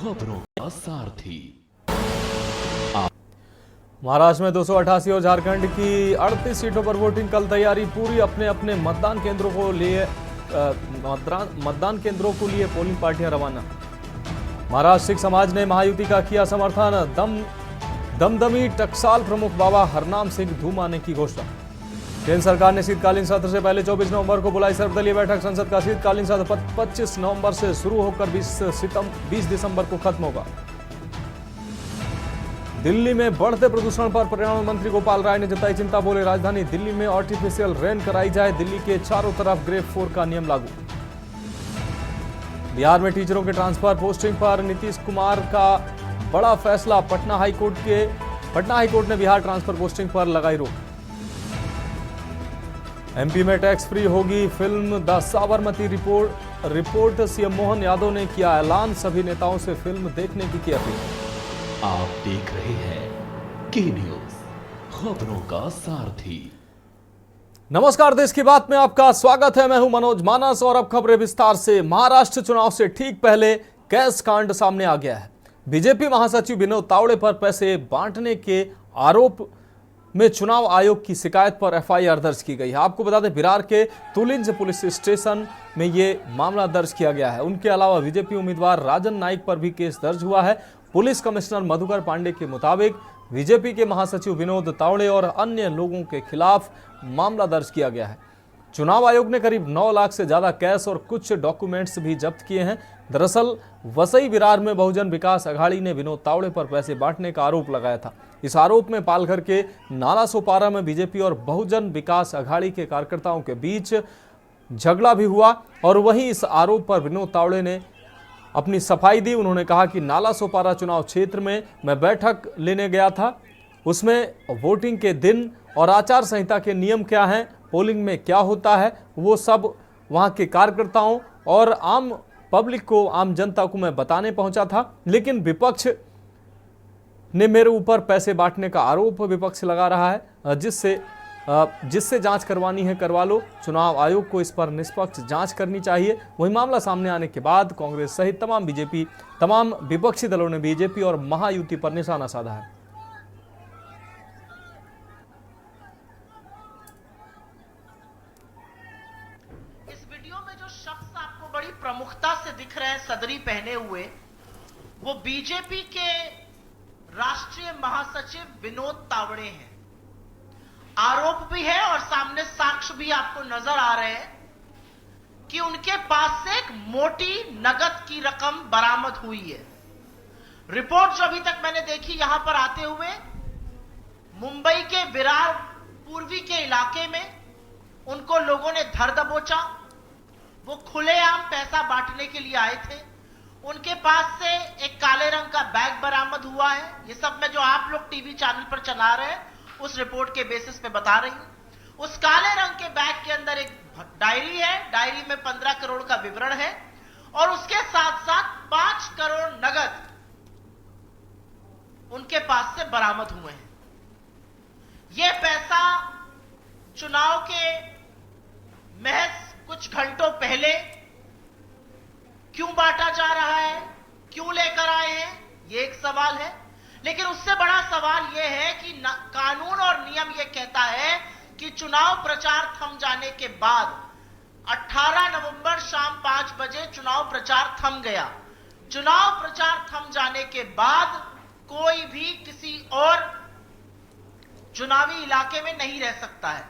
खबरों का सारथी। महाराष्ट्र में 288 और झारखंड की 38 सीटों पर वोटिंग, कल तैयारी पूरी। अपने अपने मतदान केंद्रों को लिए पोलिंग पार्टियां रवाना। महाराष्ट्र सिख समाज ने महायुति का किया समर्थन। दमदमी टकसाल प्रमुख बाबा हरनाम सिंह धूम आने की घोषणा। केंद्र सरकार ने शीतकालीन सत्र से पहले 24 नवंबर को बुलाई सर्वदलीय बैठक। संसद का शीतकालीन सत्र 25 नवंबर से शुरू होकर 20 दिसंबर को खत्म होगा। दिल्ली में बढ़ते प्रदूषण पर पर्यावरण मंत्री गोपाल राय ने जताई चिंता। बोले, राजधानी दिल्ली में आर्टिफिशियल रेन कराई जाए, दिल्ली के चारों तरफ ग्रेड 4 का नियम लागू। बिहार में टीचरों के ट्रांसफर पोस्टिंग पर नीतीश कुमार का बड़ा फैसला। पटना हाईकोर्ट ने बिहार ट्रांसफर पोस्टिंग पर लगाई रोक। एमपी में टैक्स फ्री होगी film the Sabarmati report. CM Mohan Yadav ने किया ऐलान, सभी नेताओं से फिल्म देखने की अपील। आप देख रहे हैं के न्यूज, खबरों का सारथी। नमस्कार, देश की बात में आपका स्वागत है। मैं हूं मनोज मानस और अब खबरें विस्तार से। महाराष्ट्र चुनाव से ठीक पहले कैश कांड सामने आ गया है। बीजेपी महासचिव विनोद तावड़े पर पैसे बांटने के आरोप में चुनाव आयोग की शिकायत पर एफआईआर दर्ज की गई है। आपको बता दें, विरार के तुलिंज पुलिस स्टेशन में यह मामला दर्ज किया गया है। उनके अलावा बीजेपी उम्मीदवार राजन नाइक पर भी केस दर्ज हुआ है। पुलिस कमिश्नर मधुकर पांडे के मुताबिक बीजेपी के महासचिव विनोद तावड़े और अन्य लोगों के खिलाफ मामला दर्ज किया गया है। चुनाव आयोग ने करीब 9 लाख से ज्यादा कैश और कुछ डॉक्यूमेंट्स भी जब्त किए हैं। दरअसल वसई विरार में बहुजन विकास अघाड़ी ने विनोद तावड़े पर पैसे बांटने का आरोप लगाया था। इस आरोप में पालघर के नाला सोपारा में बीजेपी और बहुजन विकास अघाड़ी के कार्यकर्ताओं के बीच झगड़ा भी हुआ और वहीं इस आरोप पर विनोद तावड़े ने अपनी सफाई दी। उन्होंने कहा कि नाला सोपारा चुनाव क्षेत्र में मैं बैठक लेने गया था, उसमें वोटिंग के दिन और आचार संहिता के नियम क्या हैं, पोलिंग में क्या होता है, वो सब वहां के कार्यकर्ताओं और आम पब्लिक को, आम जनता को मैं बताने पहुंचा था। लेकिन विपक्ष ने मेरे ऊपर पैसे बांटने का आरोप विपक्ष लगा रहा है, जिससे जांच करवानी है करवा लो। चुनाव आयोग को इस पर निष्पक्ष जांच करनी चाहिए। वही मामला सामने आने के बाद कांग्रेस सहित तमाम विपक्षी दलों ने बीजेपी और महायुति पर निशाना साधा है। इस वीडियो में जो शख्स आपको बड़ी प्रमुखता से दिख रहे हैं सदरी पहने हुए, वो बीजेपी के राष्ट्रीय महासचिव विनोद तावड़े हैं। आरोप भी है और सामने साक्ष्य भी आपको नजर आ रहे हैं कि उनके पास से एक मोटी नकद की रकम बरामद हुई है। रिपोर्ट जो अभी तक मैंने देखी यहां पर आते हुए, मुंबई के विरार पूर्वी के इलाके में उनको लोगों ने धर दबोचा। वो खुलेआम पैसा बांटने के लिए आए थे। उनके पास से एक काले रंग का बैग बरामद हुआ है। ये सब मैं जो आप लोग टीवी चैनल पर चला रहे हैं उस रिपोर्ट के बेसिस पे बता रही हूं। उस काले रंग के बैग के अंदर एक डायरी है। डायरी में 15 करोड़ का विवरण है और उसके साथ साथ 5 करोड़ नगद उनके पास से बरामद हुए हैं। यह पैसा चुनाव के महज कुछ घंटों पहले क्यों बांटा जा रहा है, क्यों लेकर आए हैं, यह एक सवाल है। लेकिन उससे बड़ा सवाल यह है कि कानून और नियम यह कहता है कि चुनाव प्रचार थम जाने के बाद 18 नवंबर शाम 5 बजे चुनाव प्रचार थम गया। चुनाव प्रचार थम जाने के बाद कोई भी किसी और चुनावी इलाके में नहीं रह सकता है।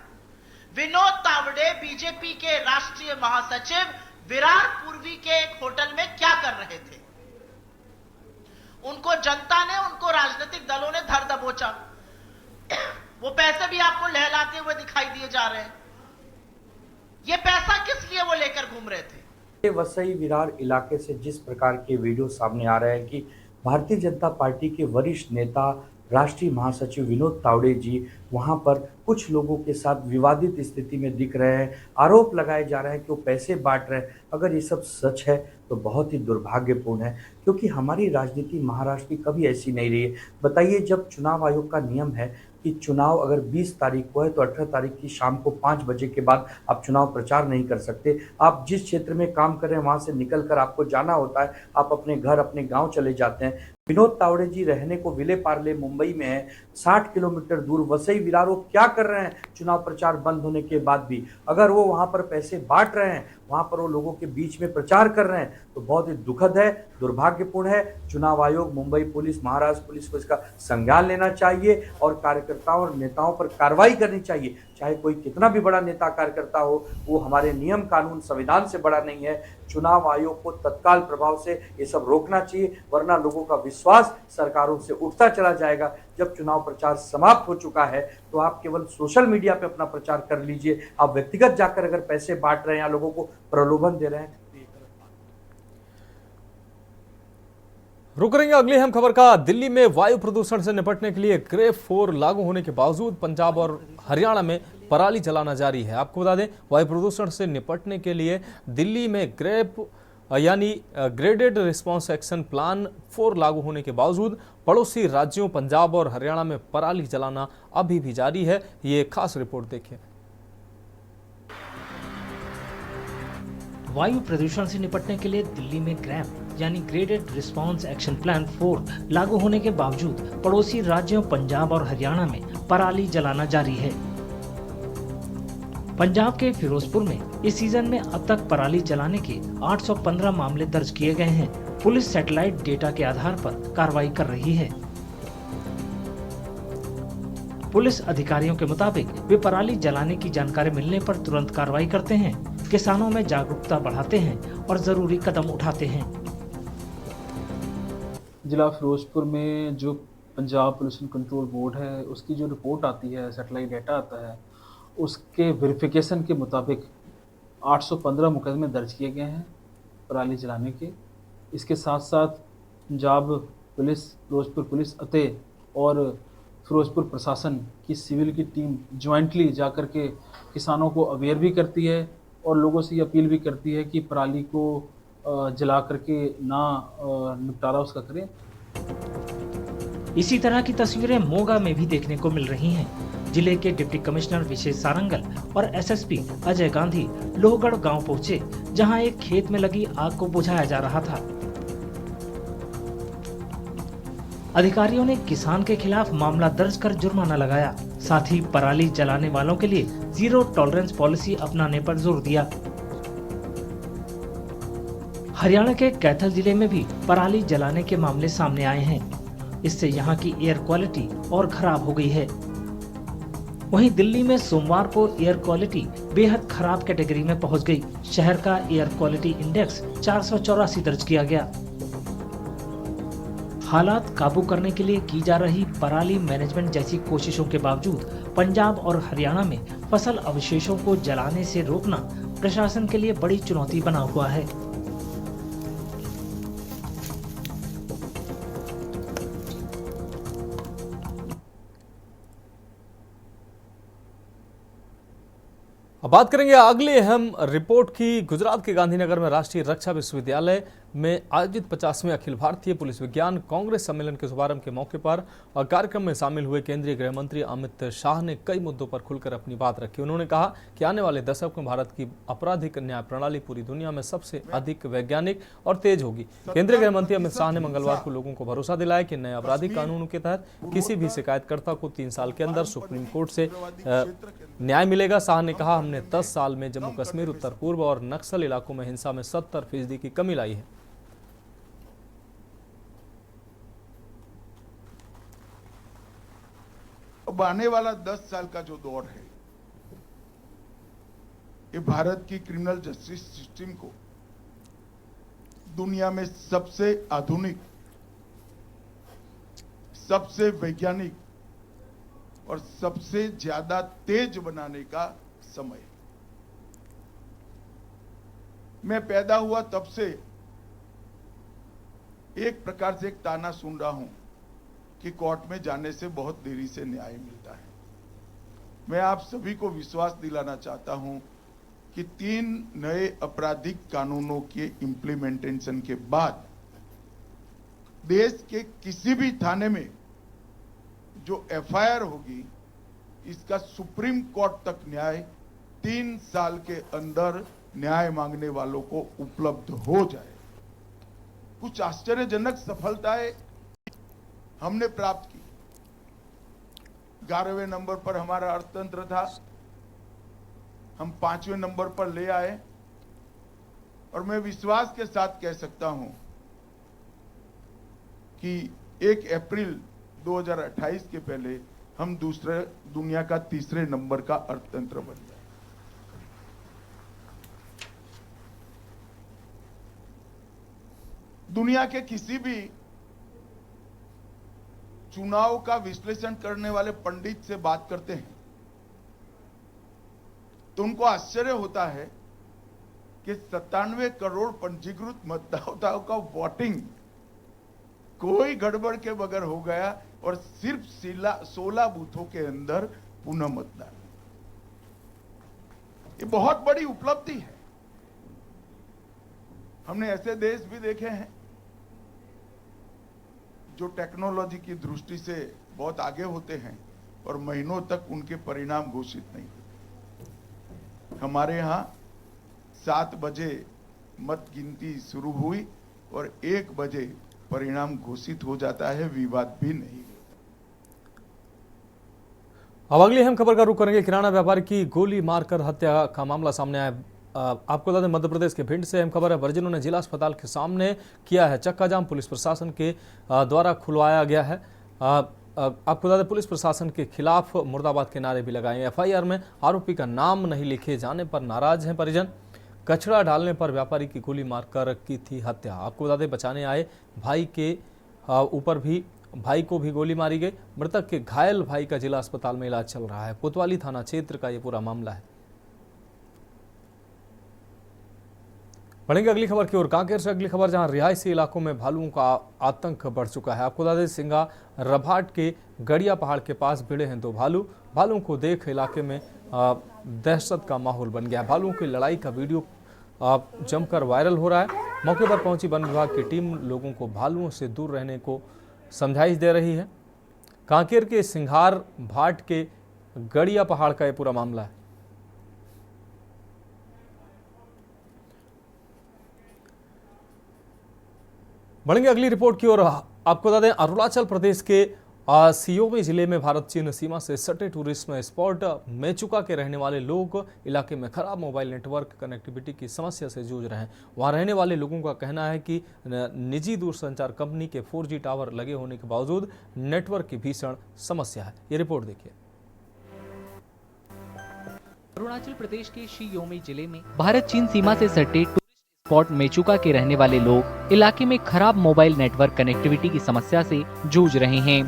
विनोद तावड़े बीजेपी के राष्ट्रीय महासचिव विरार पूर्वी के एक होटल में क्या कर रहे थे? उनको जनता ने, उनको राजनीतिक दलों ने धर दबोचा। वो पैसे भी आपको लहलाते हुए दिखाई दिए जा रहे हैं। ये पैसा किस लिए वो लेकर घूम रहे थे? वसई विरार इलाके से जिस प्रकार के वीडियो सामने आ रहे हैं कि भारतीय जनता पार्टी के वरिष्ठ नेता राष्ट्रीय महासचिव विनोद तावड़े जी वहां पर कुछ लोगों के साथ विवादित स्थिति में दिख रहे हैं, आरोप लगाए जा रहे हैं कि वो पैसे बांट रहे हैं। अगर ये सब सच है तो बहुत ही दुर्भाग्यपूर्ण है, क्योंकि हमारी राजनीति महाराष्ट्र की कभी ऐसी नहीं रही है। बताइए, जब चुनाव आयोग का नियम है कि चुनाव अगर 20 तारीख को है तो 18 तारीख की शाम को 5 बजे के बाद आप चुनाव प्रचार नहीं कर सकते। आप जिस क्षेत्र में काम कर रहे हैं वहाँ से निकल कर आपको जाना होता है, आप अपने घर अपने गाँव चले जाते हैं। विनोद तावड़े जी रहने को विले पार्ले मुंबई में है, 60 किलोमीटर दूर वसई विरार। वो क्या कर रहे हैं चुनाव प्रचार बंद होने के बाद भी? अगर वो वहां पर पैसे बांट रहे हैं, वहां पर वो लोगों के बीच में प्रचार कर रहे हैं तो बहुत ही दुखद है, दुर्भाग्यपूर्ण है। चुनाव आयोग, मुंबई पुलिस, महाराष्ट्र पुलिस को इसका संज्ञान लेना चाहिए और कार्यकर्ताओं और नेताओं पर कार्रवाई करनी चाहिए। चाहे कोई कितना भी बड़ा नेता कार्यकर्ता हो, वो हमारे नियम कानून संविधान से बड़ा नहीं है। चुनाव आयोग को तत्काल प्रभाव से ये सब रोकना चाहिए, वरना लोगों का विश्वास सरकारों से उठता चला जाएगा। जब चुनाव प्रचार समाप्त हो चुका है तो आप केवल सोशल मीडिया पे अपना प्रचार कर लीजिए। आप व्यक्तिगत जाकर अगर पैसे बांट रहे हैं या लोगों को प्रलोभन दे रहे हैं तो ये गलत बात है। रुक रहेंगे अगली अहम खबर का। दिल्ली में वायु प्रदूषण से निपटने के लिए ग्रेप 4 लागू होने के बावजूद पंजाब और हरियाणा में पराली जलाना जारी है। आपको बता दें, वायु प्रदूषण से निपटने के लिए दिल्ली में ग्रेप यानी ग्रेडेड रिस्पांस एक्शन प्लान 4 लागू होने के बावजूद पड़ोसी राज्यों पंजाब और हरियाणा में पराली जलाना अभी भी जारी है। ये खास रिपोर्ट देखिए। वायु प्रदूषण से निपटने के लिए दिल्ली में ग्रैप यानी ग्रेडेड रिस्पांस एक्शन प्लान 4 लागू होने के बावजूद पड़ोसी राज्यों पंजाब और हरियाणा में पराली जलाना जारी है। पंजाब के फिरोजपुर में इस सीजन में अब तक पराली जलाने के 815 मामले दर्ज किए गए हैं। पुलिस सैटेलाइट डेटा के आधार पर कार्रवाई कर रही है। पुलिस अधिकारियों के मुताबिक वे पराली जलाने की जानकारी मिलने पर तुरंत कार्रवाई करते हैं, किसानों में जागरूकता बढ़ाते हैं और जरूरी कदम उठाते हैं। जिला फिरोजपुर में जो पंजाब पोल्यूशन कंट्रोल बोर्ड है, उसकी जो रिपोर्ट आती है, सैटेलाइट डेटा आता है, उसके वेरिफिकेशन के मुताबिक 815 मुकदमे दर्ज किए गए हैं पराली जलाने के। इसके साथ साथ पंजाब पुलिस, फिरोजपुर पुलिस अते और फिरोजपुर प्रशासन की सिविल की टीम ज्वाइंटली जाकर के किसानों को अवेयर भी करती है और लोगों से ये अपील भी करती है कि पराली को जला करके ना निपटारा उसका करें। इसी तरह की तस्वीरें मोगा में भी देखने को मिल रही हैं। जिले के डिप्टी कमिश्नर विशेष सारंगल और एसएसपी अजय गांधी लोहगढ़ गांव पहुंचे, जहां एक खेत में लगी आग को बुझाया जा रहा था। अधिकारियों ने किसान के खिलाफ मामला दर्ज कर जुर्माना लगाया। साथ ही पराली जलाने वालों के लिए जीरो टॉलरेंस पॉलिसी अपनाने पर जोर दिया। हरियाणा के कैथल जिले में भी पराली जलाने के मामले सामने आए हैं। इससे यहाँ की एयर क्वालिटी और खराब हो गई है। वहीं दिल्ली में सोमवार को एयर क्वालिटी बेहद खराब कैटेगरी में पहुंच गई। शहर का एयर क्वालिटी इंडेक्स 484 दर्ज किया गया। हालात काबू करने के लिए की जा रही पराली मैनेजमेंट जैसी कोशिशों के बावजूद पंजाब और हरियाणा में फसल अवशेषों को जलाने से रोकना प्रशासन के लिए बड़ी चुनौती बना हुआ है। अब बात करेंगे अगली अहम रिपोर्ट की। गुजरात के गांधीनगर में राष्ट्रीय रक्षा विश्वविद्यालय में आयोजित 50वें अखिल भारतीय पुलिस विज्ञान कांग्रेस सम्मेलन के शुभारंभ के मौके पर और कार्यक्रम में शामिल हुए केंद्रीय गृह मंत्री अमित शाह ने कई मुद्दों पर खुलकर अपनी बात रखी। उन्होंने कहा कि आने वाले दशक में भारत की आपराधिक न्याय प्रणाली पूरी दुनिया में सबसे अधिक वैज्ञानिक और तेज होगी। केंद्रीय गृह मंत्री अमित शाह ने मंगलवार को लोगों को भरोसा दिलाया कि नए आपराधिक कानूनों के तहत किसी भी शिकायतकर्ता को 3 साल के अंदर सुप्रीम कोर्ट से न्याय मिलेगा। शाह ने कहा, हमने 10 साल में जम्मू कश्मीर, उत्तर पूर्व और नक्सल इलाकों में हिंसा में 70% की कमी लाई है। अब आने वाला 10 साल का जो दौर है, ये भारत की क्रिमिनल जस्टिस सिस्टम को दुनिया में सबसे आधुनिक, सबसे वैज्ञानिक और सबसे ज्यादा तेज बनाने का समय। मैं पैदा हुआ तब से एक प्रकार से एक ताना सुन रहा हूं कि कोर्ट में जाने से बहुत देरी से न्याय मिलता है। मैं आप सभी को विश्वास दिलाना चाहता हूं कि 3 नए आपराधिक कानूनों के इंप्लीमेंटेशन के बाद देश के किसी भी थाने में जो एफआईआर होगी इसका सुप्रीम कोर्ट तक न्याय 3 साल के अंदर न्याय मांगने वालों को उपलब्ध हो जाए। कुछ आश्चर्यजनक सफलताएं हमने प्राप्त की। 11वें नंबर पर हमारा अर्थतंत्र था, हम 5वें नंबर पर ले आए और मैं विश्वास के साथ कह सकता हूं कि 1 अप्रैल 2028 के पहले हम दुनिया का 3रे नंबर का अर्थतंत्र बन जाए। दुनिया के किसी भी चुनाव का विश्लेषण करने वाले पंडित से बात करते हैं तो उनको आश्चर्य होता है कि 97 करोड़ पंजीकृत मतदाताओं का वोटिंग कोई गड़बड़ के बगैर हो गया और सिर्फ 16 बूथों के अंदर पुनः मतदान। ये बहुत बड़ी उपलब्धि है। हमने ऐसे देश भी देखे हैं जो टेक्नोलॉजी की दृष्टि से बहुत आगे होते हैं और महीनों तक उनके परिणाम घोषित नहीं होते। हमारे यहां 7 बजे मत गिनती शुरू हुई और 1 बजे परिणाम घोषित हो जाता है, विवाद भी नहीं होता। अब अगली अहम खबर का रुख करेंगे। किराना व्यापारी की गोली मारकर हत्या का मामला सामने आया। आपको बता दें मध्य प्रदेश के भिंड से अहम खबर है। परिजनों ने जिला अस्पताल के सामने किया है चक्का जाम। पुलिस प्रशासन के द्वारा खुलवाया गया है। आपको बता दें पुलिस प्रशासन के खिलाफ मुर्दाबाद के नारे भी लगाए। एफआईआर में आरोपी का नाम नहीं लिखे जाने पर नाराज हैं परिजन। कचरा डालने पर व्यापारी की गोली मारकर की थी हत्या। आपको बता दें बचाने आए भाई के ऊपर भी भाई को भी गोली मारी गई। मृतक के घायल भाई का जिला अस्पताल में इलाज चल रहा है। कोतवाली थाना क्षेत्र का यह पूरा मामला है। बढ़ेंगे अगली खबर की ओर। कांकेर से अगली खबर, जहां रिहायशी इलाकों में भालुओं का आतंक बढ़ चुका है। आपको बता दें सिंगा रभाट के गड़िया पहाड़ के पास भिड़े हैं 2 भालू। भालुओं को देख इलाके में दहशत का माहौल बन गया है। भालुओं की लड़ाई का वीडियो जमकर वायरल हो रहा है। मौके पर पहुंची वन विभाग की टीम लोगों को भालुओं से दूर रहने को समझाइश दे रही है। कांकेर के सिंघार भाट के गड़िया पहाड़ का यह पूरा मामला है। बढ़ेंगे अगली रिपोर्ट की ओर। आपको बता दें अरुणाचल प्रदेश के सियोमी जिले में भारत चीन सीमा से सटे टूरिस्ट स्पॉट मेचुका के रहने वाले लोग इलाके में खराब मोबाइल नेटवर्क कनेक्टिविटी की समस्या से जूझ रहे हैं। वहां रहने वाले लोगों का कहना है कि निजी दूरसंचार कंपनी के 4G टावर लगे होने के बावजूद नेटवर्क की भीषण समस्या है। ये रिपोर्ट देखिए। अरुणाचल प्रदेश के शियोमी जिले में भारत चीन सीमा से सटे स्पॉट मेचुका के रहने वाले लोग इलाके में खराब मोबाइल नेटवर्क कनेक्टिविटी की समस्या से जूझ रहे हैं।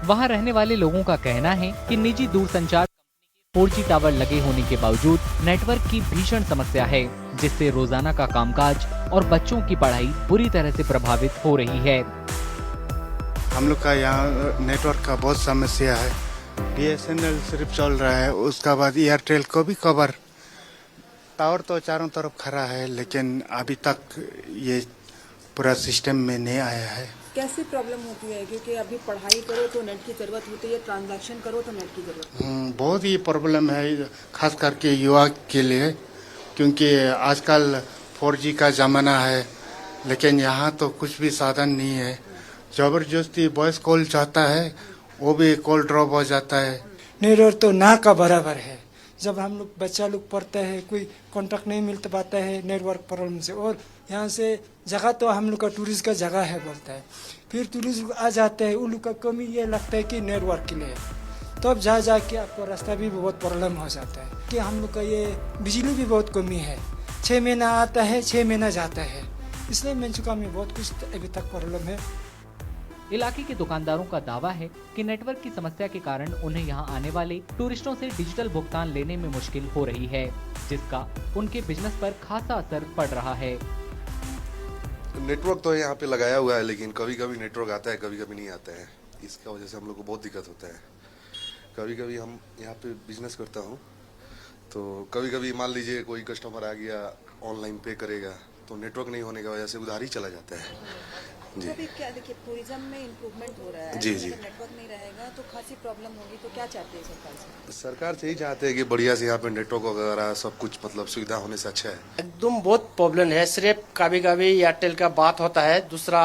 वहां रहने वाले लोगों का कहना है कि निजी दूरसंचार कंपनी के 4G टावर लगे होने के बावजूद नेटवर्क की भीषण समस्या है, जिससे रोजाना का कामकाज और बच्चों की पढ़ाई बुरी तरह से प्रभावित हो रही है। हम लोग का यहाँ नेटवर्क का बहुत समस्या है। BSNL सिर्फ चल रहा है, उसका बाद एयरटेल को भी कवर। टावर तो चारों तरफ खड़ा है, लेकिन अभी तक ये पूरा सिस्टम में नहीं आया है। कैसी प्रॉब्लम होती है? क्योंकि अभी पढ़ाई करो तो नेट की जरूरत होती है, ट्रांजैक्शन करो तो नेट की जरूरत। बहुत ही प्रॉब्लम है, खास करके युवा के लिए, क्योंकि आजकल 4G का जमाना है, लेकिन यहाँ तो कुछ भी साधन नहीं है। जबरदस्ती वॉइस कॉल चाहता है, वो भी कॉल ड्रॉप हो जाता है। नेटवर्क तो ना का बराबर है। जब हम लोग बच्चा लोग पढ़ते हैं, कोई कॉन्टैक्ट नहीं मिल पाता है नेटवर्क प्रॉब्लम से। और यहाँ से जगह तो हम लोग का टूरिस्ट का जगह है बोलता है, फिर टूरिस्ट आ जाते हैं, उन लोग का कमी ये लगता है कि नेटवर्क के लिए। तो अब जा के आपको रास्ता भी बहुत प्रॉब्लम हो जाता है कि हम लोग का ये बिजली भी बहुत कमी है। 6 महीना आता है, 6 महीना जाता है, इसलिए मेचुका में बहुत कुछ अभी तक प्रॉब्लम है। इलाके के दुकानदारों का दावा है कि नेटवर्क की समस्या के कारण उन्हें यहां आने वाले टूरिस्टों से डिजिटल भुगतान लेने में मुश्किल हो रही है, जिसका उनके बिजनेस पर खासा असर पड़ रहा है। नेटवर्क तो यहाँ पे लगाया हुआ है, लेकिन कभी कभी नेटवर्क आता है, कभी कभी नहीं आता है। इसका वजह से हम लोग को बहुत दिक्कत होता है। कभी कभी हम यहाँ पे बिजनेस करता हूँ, तो कभी कभी मान लीजिए कोई कस्टमर आ गया, ऑनलाइन पे करेगा, तो नेटवर्क नहीं होने की वजह से उधार ही चला जाता है। जी तो अभी क्या देखिए टूरिज्म में इम्प्रूवमेंट हो रहा है, जी, ऐसे जी। अगर नेटवर्क नहीं रहेगा तो खासी प्रॉब्लम होगी, तो क्या चाहते हैं सरकार से? सरकार से यही चाहते हैं कि बढ़िया से यहाँ पे नेटवर्क वगैरह सब कुछ मतलब सुविधा होने से अच्छा है। एकदम बहुत प्रॉब्लम है। सिर्फ कभी कभी एयरटेल का बात होता है, दूसरा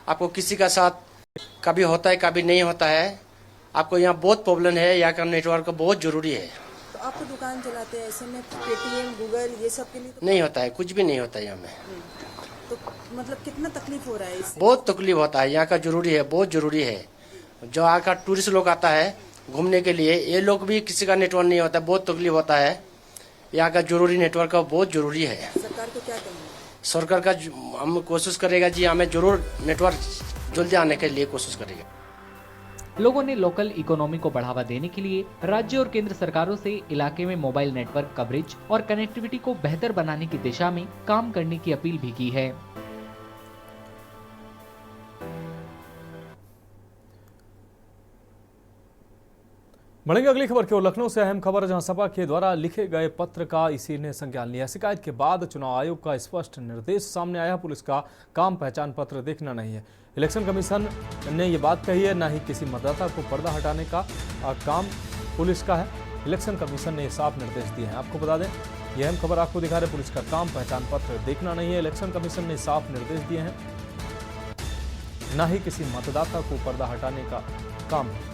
आपको किसी का साथ कभी होता है कभी नहीं होता है। आपको यहाँ बहुत प्रॉब्लम है, यहाँ का नेटवर्क बहुत जरूरी है। तो आप तो दुकान चलाते हैं, ऐसे में पेटीएम गूगल ये सब के लिए तो नहीं होता है, कुछ भी नहीं होता है यहाँ में। तो मतलब कितना तकलीफ हो रहा है इससे? बहुत तकलीफ होता है, यहाँ का जरूरी है, बहुत जरूरी है। जो यहाँ का टूरिस्ट लोग आता है घूमने के लिए, ये लोग भी किसी का नेटवर्क नहीं होता है, बहुत तकलीफ होता है। यहाँ का जरूरी नेटवर्क का बहुत जरूरी है। सरकार को क्या कहना है? सरकार का हम कोशिश करेगा जी, हमें जरूर नेटवर्क जल्दी आने के लिए कोशिश करेगा। लोगों ने लोकल इकोनॉमी को बढ़ावा देने के लिए राज्य और केंद्र सरकारों से इलाके में मोबाइल नेटवर्क कवरेज और कनेक्टिविटी को बेहतर बनाने की दिशा में काम करने की अपील भी की है। बढ़ेंगे अगली खबर की ओर। लखनऊ से अहम खबर, जहां सपा के द्वारा लिखे गए पत्र का इसी ने संज्ञान लिया। शिकायत के बाद चुनाव आयोग का स्पष्ट निर्देश सामने आया, पुलिस का काम पहचान पत्र देखना नहीं है। इलेक्शन कमीशन ने ये बात कही है, ना ही किसी मतदाता को पर्दा हटाने का काम पुलिस का है। इलेक्शन कमीशन ने साफ निर्देश दिए हैं। आपको बता दें, यह अहम खबर आपको दिखा रहे, पुलिस का काम पहचान पत्र देखना नहीं है। इलेक्शन कमीशन ने साफ निर्देश दिए हैं, ना ही किसी मतदाता को पर्दा हटाने का काम है।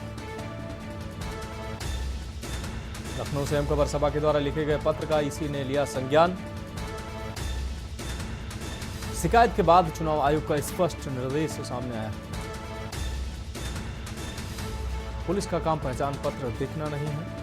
लखनऊ से अहम खबर, सपा के द्वारा लिखे गए पत्र का इसी ने लिया संज्ञान। शिकायत के बाद चुनाव आयोग का स्पष्ट निर्देश सामने आया, पुलिस का काम पहचान पत्र देखना नहीं है।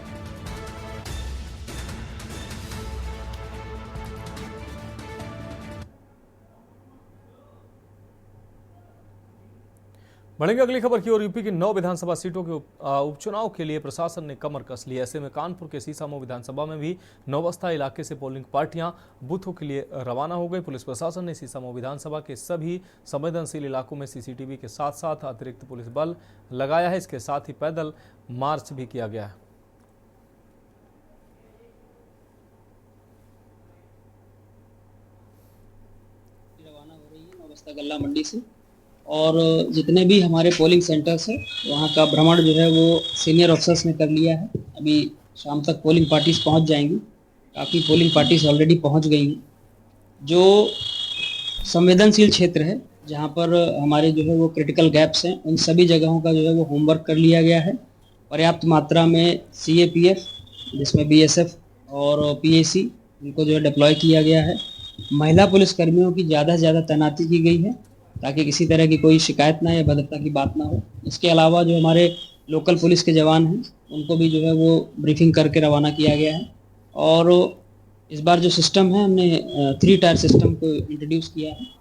बढ़ेंगे अगली खबर की ओर। यूपी की 9 विधानसभा सीटों के उपचुनाव के लिए प्रशासन ने कमर कस ली। ऐसे में कानपुर के सीसामऊ विधानसभा में भी नौबस्ता इलाके से पोलिंग पार्टियां बूथों के लिए रवाना हो गई। पुलिस प्रशासन ने सीसामऊ विधानसभा के सभी संवेदनशील इलाकों में सीसीटीवी के साथ साथ अतिरिक्त पुलिस बल लगाया है। इसके साथ ही पैदल मार्च भी किया गया है। रवाना हो रही है नौबस्ता गल्ला मंडी से, और जितने भी हमारे पोलिंग सेंटर्स हैं वहाँ का भ्रमण जो है वो सीनियर ऑफिसर्स ने कर लिया है। अभी शाम तक पोलिंग पार्टीज पहुँच जाएंगी, काफ़ी पोलिंग पार्टीज ऑलरेडी पहुँच गई हैं। जो संवेदनशील क्षेत्र है जहाँ पर हमारे जो है वो क्रिटिकल गैप्स हैं, उन सभी जगहों का जो है वो होमवर्क कर लिया गया है। पर्याप्त मात्रा में CAPF जिसमें BSF और PAC इनको जो है डिप्लॉय किया गया है। महिला पुलिसकर्मियों की ज़्यादा से ज़्यादा तैनाती की गई है ताकि किसी तरह की कोई शिकायत ना या भद्रता की बात ना हो। इसके अलावा जो हमारे लोकल पुलिस के जवान हैं उनको भी जो है वो ब्रीफिंग करके रवाना किया गया है। और इस बार जो सिस्टम है हमने 3 टायर सिस्टम को इंट्रोड्यूस किया है।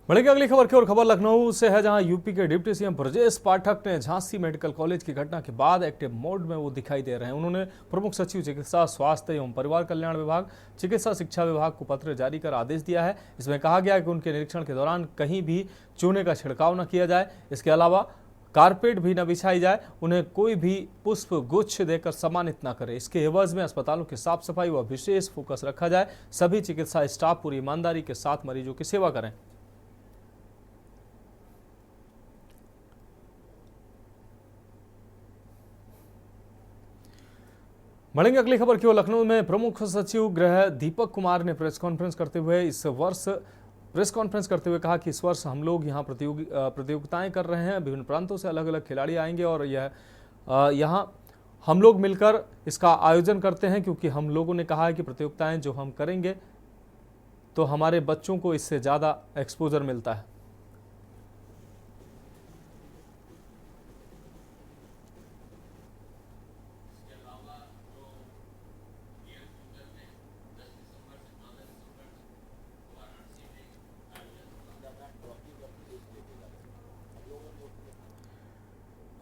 बढ़ेगी अगली खबर की ओर। खबर लखनऊ से है, जहां यूपी के डिप्टी सीएम ब्रजेश पाठक ने झांसी मेडिकल कॉलेज की घटना के बाद एक्टिव मोड में वो दिखाई दे रहे हैं। उन्होंने प्रमुख सचिव चिकित्सा स्वास्थ्य एवं परिवार कल्याण विभाग, चिकित्सा शिक्षा विभाग को पत्र जारी कर आदेश दिया है। इसमें कहा गया है कि उनके निरीक्षण के दौरान कहीं भी चूने का छिड़काव न किया जाए। इसके अलावा कारपेट भी न बिछाई जाए, उन्हें कोई भी पुष्प गुच्छ देकर सम्मानित न करे। इसके एवज में अस्पतालों की साफ सफाई व विशेष फोकस रखा जाए। सभी चिकित्सा स्टाफ पूरी ईमानदारी के साथ मरीजों की सेवा करें। बढ़ेंगे अगली खबर की ओर। लखनऊ में प्रमुख सचिव गृह दीपक कुमार ने प्रेस कॉन्फ्रेंस करते हुए कहा कि इस वर्ष हम लोग यहाँ प्रतियोगिताएं कर रहे हैं। विभिन्न प्रांतों से अलग अलग खिलाड़ी आएंगे और यहाँ हम लोग मिलकर इसका आयोजन करते हैं, क्योंकि हम लोगों ने कहा है कि प्रतियोगिताएं जो हम करेंगे तो हमारे बच्चों को इससे ज़्यादा एक्सपोजर मिलता है।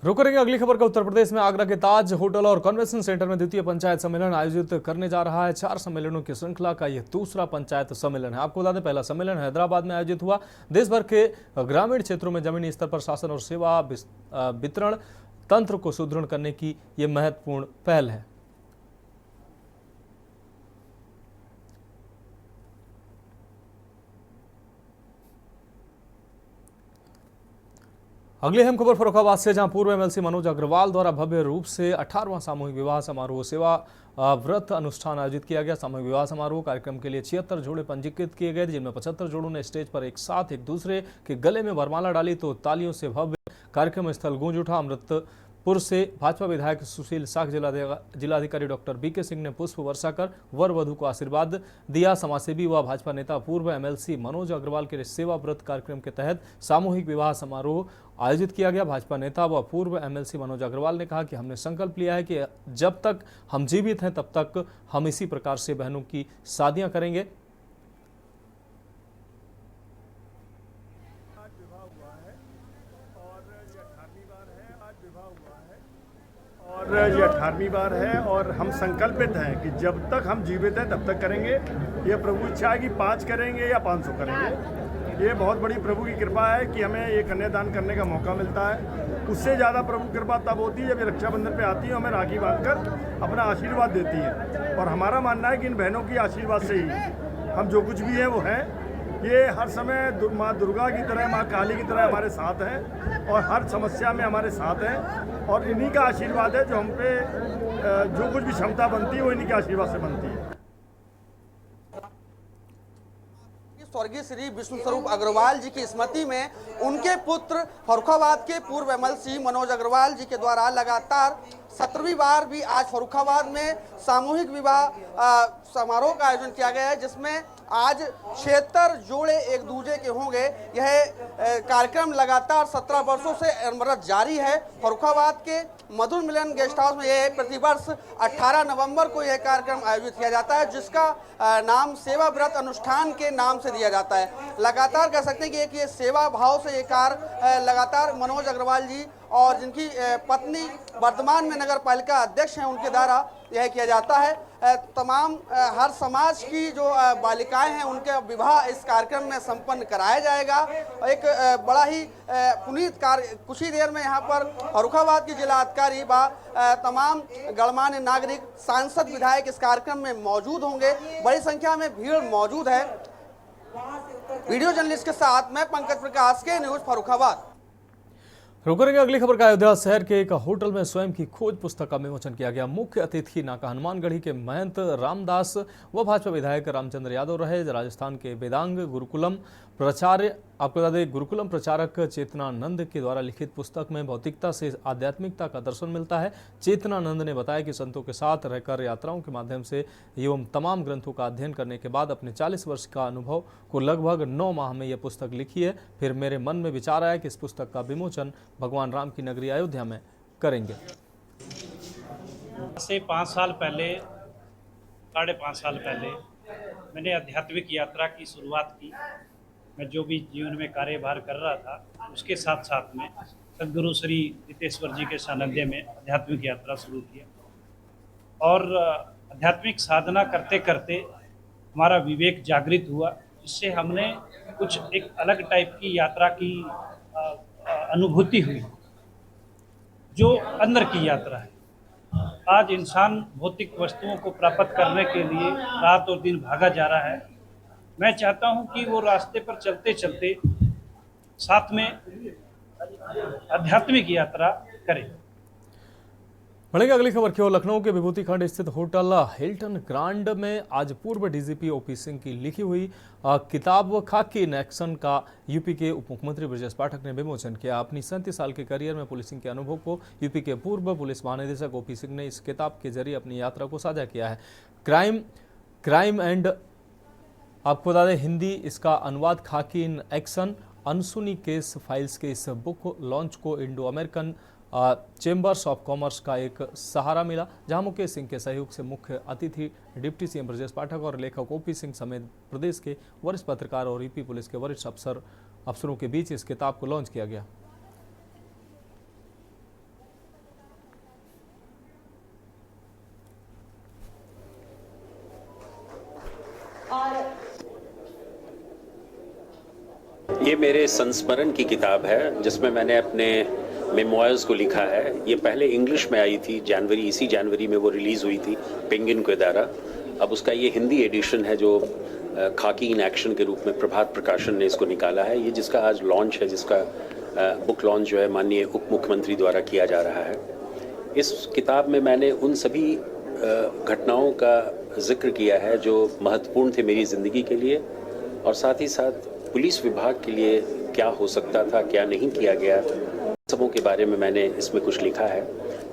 रुक करेंगे अगली खबर का। उत्तर प्रदेश में आगरा के ताज होटल और कन्वेंशन सेंटर में द्वितीय पंचायत सम्मेलन आयोजित करने जा रहा है। 4 सम्मेलनों की श्रृंखला का यह दूसरा पंचायत सम्मेलन है। आपको बता दें, पहला सम्मेलन हैदराबाद में आयोजित हुआ। देश भर के ग्रामीण क्षेत्रों में जमीनी स्तर पर शासन और सेवा वितरण तंत्र को सुदृढ़ करने की यह महत्वपूर्ण पहल है। अगली अहम खबर फर्रुखाबाद से, जहां पूर्व एमएलसी मनोज अग्रवाल द्वारा भव्य रूप से 18वां सामूहिक विवाह समारोह सेवा व्रत अनुष्ठान आयोजित किया गया। सामूहिक विवाह समारोह कार्यक्रम के लिए 76 जोड़े पंजीकृत किए गए, जिनमें 75 जोड़ों ने स्टेज पर एक साथ एक दूसरे के गले में वरमाला डाली तो तालियों से भव्य कार्यक्रम स्थल गूंज उठा। अमृतपुर से भाजपा विधायक सुशील साख, जिलाधिकारी डॉक्टर बीके सिंह ने पुष्प वर्षा कर वर वधु को आशीर्वाद दिया। समाजसेवी व भाजपा नेता पूर्व एमएलसी मनोज अग्रवाल के सेवा व्रत कार्यक्रम के तहत सामूहिक विवाह समारोह आयोजित किया गया। भाजपा नेता व पूर्व एमएलसी मनोज अग्रवाल ने कहा कि हमने संकल्प लिया है कि जब तक हम जीवित हैं तब तक हम इसी प्रकार से बहनों की शादियां करेंगे। और ये 18वीं बार है और हम संकल्पित हैं कि जब तक हम जीवित हैं तब तक करेंगे। ये प्रभु इच्छा है कि 5 करेंगे या 500 करेंगे। ये बहुत बड़ी प्रभु की कृपा है कि हमें ये कन्यादान करने का मौका मिलता है। उससे ज़्यादा प्रभु कृपा तब होती है जब ये रक्षाबंधन पे आती है, हमें राखी बांधकर अपना आशीर्वाद देती है। और हमारा मानना है कि इन बहनों की आशीर्वाद से ही हम जो कुछ भी हैं वो हैं। ये हर समय माँ दुर्गा की तरह, माँ काली की तरह हमारे साथ हैं और हर समस्या में हमारे साथ हैं। और इन्हीं का आशीर्वाद है जो हम पे जो कुछ भी क्षमता बनती है वो इन्हीं के आशीर्वाद से बनती है। स्वर्गीय श्री विष्णु स्वरूप अग्रवाल जी की स्मृति में उनके पुत्र फर्रुखाबाद के पूर्व एमएलसी मनोज अग्रवाल जी के द्वारा लगातार 17वीं बार भी आज फर्रुखाबाद में सामूहिक विवाह समारोह का आयोजन किया गया है, जिसमें आज 76 जोड़े एक दूसरे के होंगे। यह कार्यक्रम लगातार 17 वर्षों से अनवरत जारी है। फर्रुखाबाद के मधुर मिलन गेस्ट हाउस में यह प्रतिवर्ष 18 नवंबर को यह कार्यक्रम आयोजित किया जाता है, जिसका नाम सेवा व्रत अनुष्ठान के नाम से दिया जाता है। लगातार कह सकते हैं कि एक ये सेवा भाव से ये कार्य लगातार मनोज अग्रवाल जी और जिनकी पत्नी वर्तमान में नगर पालिका अध्यक्ष हैं उनके द्वारा यह किया जाता है। तमाम हर समाज की जो बालिकाएं हैं उनके विवाह इस कार्यक्रम में संपन्न कराया जाएगा। एक बड़ा ही पुनीत कार्य कुछ ही देर में यहाँ पर फर्रुखाबाद की जिलाधिकारी व तमाम गणमान्य नागरिक, सांसद, विधायक इस कार्यक्रम में मौजूद होंगे। बड़ी संख्या में भीड़ मौजूद है। वीडियो जर्नलिस्ट के साथ मैं पंकज प्रकाश के न्यूज फर्रुखाबाद। रुक करेंगे अगली खबर का। अयोध्या शहर के एक होटल में स्वयं की खोज पुस्तक का विमोचन किया गया। मुख्य अतिथि नाका हनुमानगढ़ी के महंत रामदास व भाजपा विधायक रामचंद्र यादव रहे। राजस्थान के वेदांग गुरुकुलम प्राचार्य, आपको बता दें, गुरुकुलम प्रचारक चेतनानंद के द्वारा लिखित पुस्तक में भौतिकता से आध्यात्मिकता का दर्शन मिलता है। चेतनानंद ने बताया कि संतों के साथ रहकर यात्राओं के माध्यम से एवं तमाम ग्रंथों का अध्ययन करने के बाद अपने 40 वर्ष का अनुभव को लगभग 9 माह में यह पुस्तक लिखी है। फिर मेरे मन में विचार आया कि इस पुस्तक का विमोचन भगवान राम की नगरी अयोध्या में करेंगे। से 5 साल पहले, 5.5 साल पहले मैंने आध्यात्मिक यात्रा की शुरुआत की। मैं जो भी जीवन में कार्यभार कर रहा था उसके साथ साथ में सदगुरु श्री रितेश्वर जी के सानिध्य में आध्यात्मिक यात्रा शुरू किया। और आध्यात्मिक साधना करते करते हमारा विवेक जागृत हुआ, जिससे हमने कुछ एक अलग टाइप की यात्रा की अनुभूति हुई, जो अंदर की यात्रा है। आज इंसान भौतिक वस्तुओं को प्राप्त करने के लिए रात और दिन भागा जा रहा है। मैं चाहता हूं कि वो रास्ते पर चलते चलते साथ में आध्यात्मिक यात्रा करें। बढ़ेंगे अगली खबर की ओर। लखनऊ के विभूति खंड स्थित होटल हिल्टन ग्रांड में आज पूर्व डीजीपी ओपी सिंह की लिखी हुई किताब खाकी इन एक्शन का यूपी के उप मुख्यमंत्री ब्रजेश पाठक ने विमोचन किया। अपनी 37 साल के करियर में पुलिसिंग के अनुभव को यूपी के पूर्व पुलिस महानिदेशक ओपी सिंह ने इस किताब के जरिए अपनी यात्रा को साझा किया है। क्राइम एंड, आपको बता दें, हिंदी इसका अनुवाद खाकी इन एक्शन अनसुनी केस फाइल्स के इस बुक लॉन्च को Indo American chambers of commerce का एक सहारा मिला, जहां मुकेश सिंह के सहयोग से मुख्य अतिथि डिप्टी सीएम ब्रजेश पाठक और लेखक ओपी सिंह समेत प्रदेश के वरिष्ठ पत्रकार और यूपी पुलिस के वरिष्ठ अफसरों के बीच इस किताब को लॉन्च किया गया। ये मेरे संस्मरण की किताब है, जिसमें मैंने अपने मेमोयर्स को लिखा है। ये पहले इंग्लिश में आई थी, इसी जनवरी में वो रिलीज़ हुई थी पेंगुइन के द्वारा। अब उसका ये हिंदी एडिशन है, जो खाकी इन एक्शन के रूप में प्रभात प्रकाशन ने इसको निकाला है। ये जिसका आज लॉन्च है, जिसका बुक लॉन्च जो है माननीय उप मुख्यमंत्री द्वारा किया जा रहा है। इस किताब में मैंने उन सभी घटनाओं का जिक्र किया है जो महत्वपूर्ण थे मेरी ज़िंदगी के लिए, और साथ ही साथ पुलिस विभाग के लिए क्या हो सकता था, क्या नहीं किया गया, सबों के बारे में मैंने इसमें कुछ लिखा है।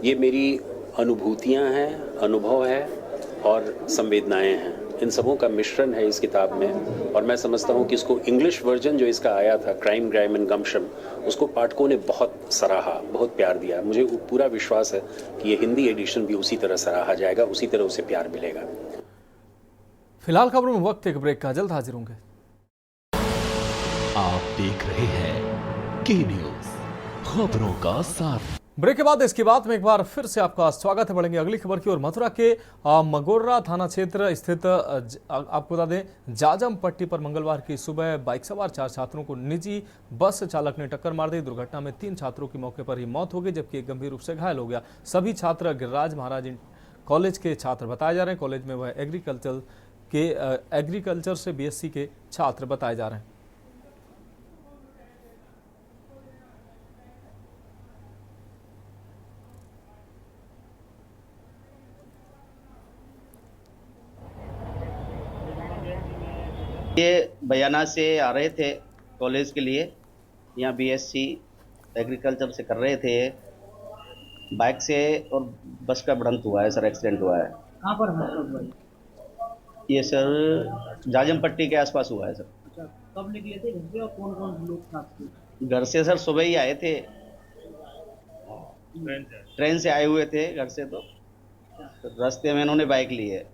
ये मेरी अनुभूतियाँ हैं, अनुभव है और संवेदनाएं हैं, इन सबों का मिश्रण है इस किताब में। और मैं समझता हूँ कि इसको इंग्लिश वर्जन जो इसका आया था, क्राइम ग्राइम एंड गमशम, उसको पाठकों ने बहुत सराहा, बहुत प्यार दिया। मुझे पूरा विश्वास है कि ये हिंदी एडिशन भी उसी तरह सराहा जाएगा, उसी तरह उसे प्यार मिलेगा। फिलहाल खबरों में वक्त एक ब्रेक का, जल्द हाजिर होंगे। आप देख रहे हैं के न्यूज़, खबरों का साथ। ब्रेक के बाद इसकी बात में एक बार फिर से आपका स्वागत है। बढ़ेंगे अगली खबर की ओर। मथुरा के मगोर्रा थाना क्षेत्र स्थित आपको बता दें, जाजम पट्टी पर मंगलवार की सुबह बाइक सवार 4 छात्रों को निजी बस चालक ने टक्कर मार दी। दुर्घटना में 3 छात्रों की मौके पर ही मौत हो गई, जबकि एक गंभीर रूप से घायल हो गया। सभी छात्र गिरिराज महाराज कॉलेज के छात्र बताए जा रहे हैं। कॉलेज में वह एग्रीकल्चर से BSc के छात्र बताए जा रहे हैं। ये बयाना से आ रहे थे कॉलेज के लिए, यहाँ BSc एग्रीकल्चर से कर रहे थे। बाइक से और बस का भिड़ंत हुआ है सर, एक्सीडेंट हुआ है। कहाँ पर हुआ है? ये सर जाजम पट्टी के आसपास हुआ है सर। अच्छा, कब निकले थे घर से और कौन कौन लोग साथ थे? घर से सर सुबह ही आए थे, ट्रेन से आए हुए थे घर से। तो रास्ते में इन्होंने बाइक ली है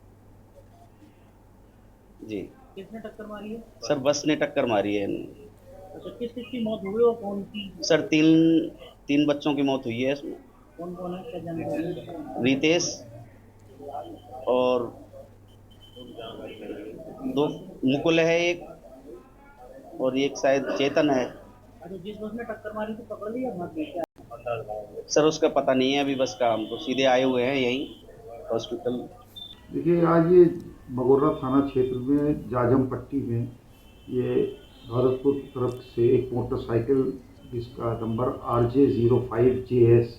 जी। किसने टक्कर मारी है? सर बस ने टक्कर मारी है। अच्छा, किस की मौत हुई और कौन की? सर तीन बच्चों की मौत हुई है इसमें। कौन कौन है, क्या जानकारी? रितेश और 2 मुकुल है एक, और एक शायद चेतन है। अच्छा, जिस बस में टक्कर मारी थी पकड़ लिया भाग गया? सर उसका पता नहीं है अभी, बस का हम तो सीधे आए हुए हैं यहीं हॉस्पिटल। देखिए, आज ये मगोर्रा थाना क्षेत्र में जाजम पट्टी में ये भरतपुर की तरफ से एक मोटरसाइकिल जिसका नंबर RJ05JS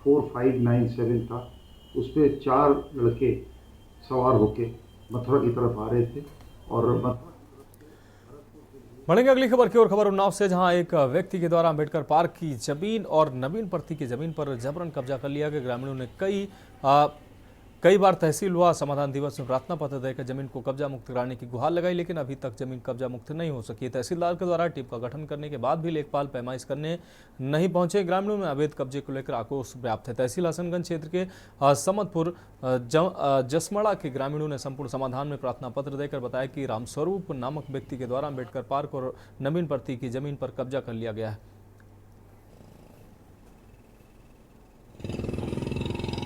4597 था, उस पर 4 लड़के सवार होके मथुरा की तरफ आ रहे थे। और बढ़ेंगे अगली खबर की ओर। खबर उन्नाव से, जहां एक व्यक्ति के द्वारा अंबेडकर पार्क की जमीन और नवीन पर्ती की जमीन पर जबरन कब्जा कर लिया गया। ग्रामीणों ने कई बार तहसील व समाधान दिवस में प्रार्थना पत्र देकर जमीन को कब्जा मुक्त कराने की गुहार लगाई, लेकिन अभी तक जमीन कब्जा मुक्त नहीं हो सकी। तहसीलदार के द्वारा टीम का गठन करने के बाद भी लेखपाल पैमाइश करने नहीं पहुंचे। ग्रामीणों में अवैध कब्जे को लेकर आक्रोश व्याप्त है। तहसील हसनगंज क्षेत्र के समतपुर जसमड़ा के ग्रामीणों ने संपूर्ण समाधान में प्रार्थना पत्र देकर बताया कि रामस्वरूप नामक व्यक्ति के द्वारा अम्बेडकर पार्क और नवीन पर्ती की जमीन पर कब्जा कर लिया गया है।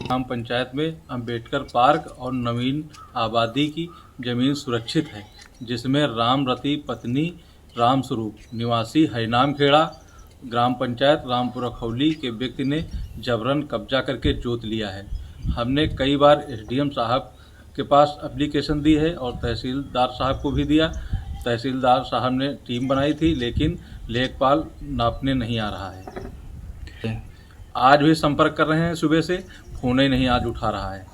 ग्राम पंचायत में अंबेडकर पार्क और नवीन आबादी की जमीन सुरक्षित है, जिसमें रामरती पत्नी रामस्वरूप निवासी हरिनाम खेड़ा ग्राम पंचायत रामपुरा खौली के व्यक्ति ने जबरन कब्जा करके जोत लिया है। हमने कई बार SDM साहब के पास एप्लीकेशन दी है और तहसीलदार साहब को भी दिया। तहसीलदार साहब ने टीम बनाई थी, लेकिन लेखपाल नापने नहीं आ रहा है। आज भी संपर्क कर रहे हैं, सुबह से फोन ही नहीं आज उठा रहा है।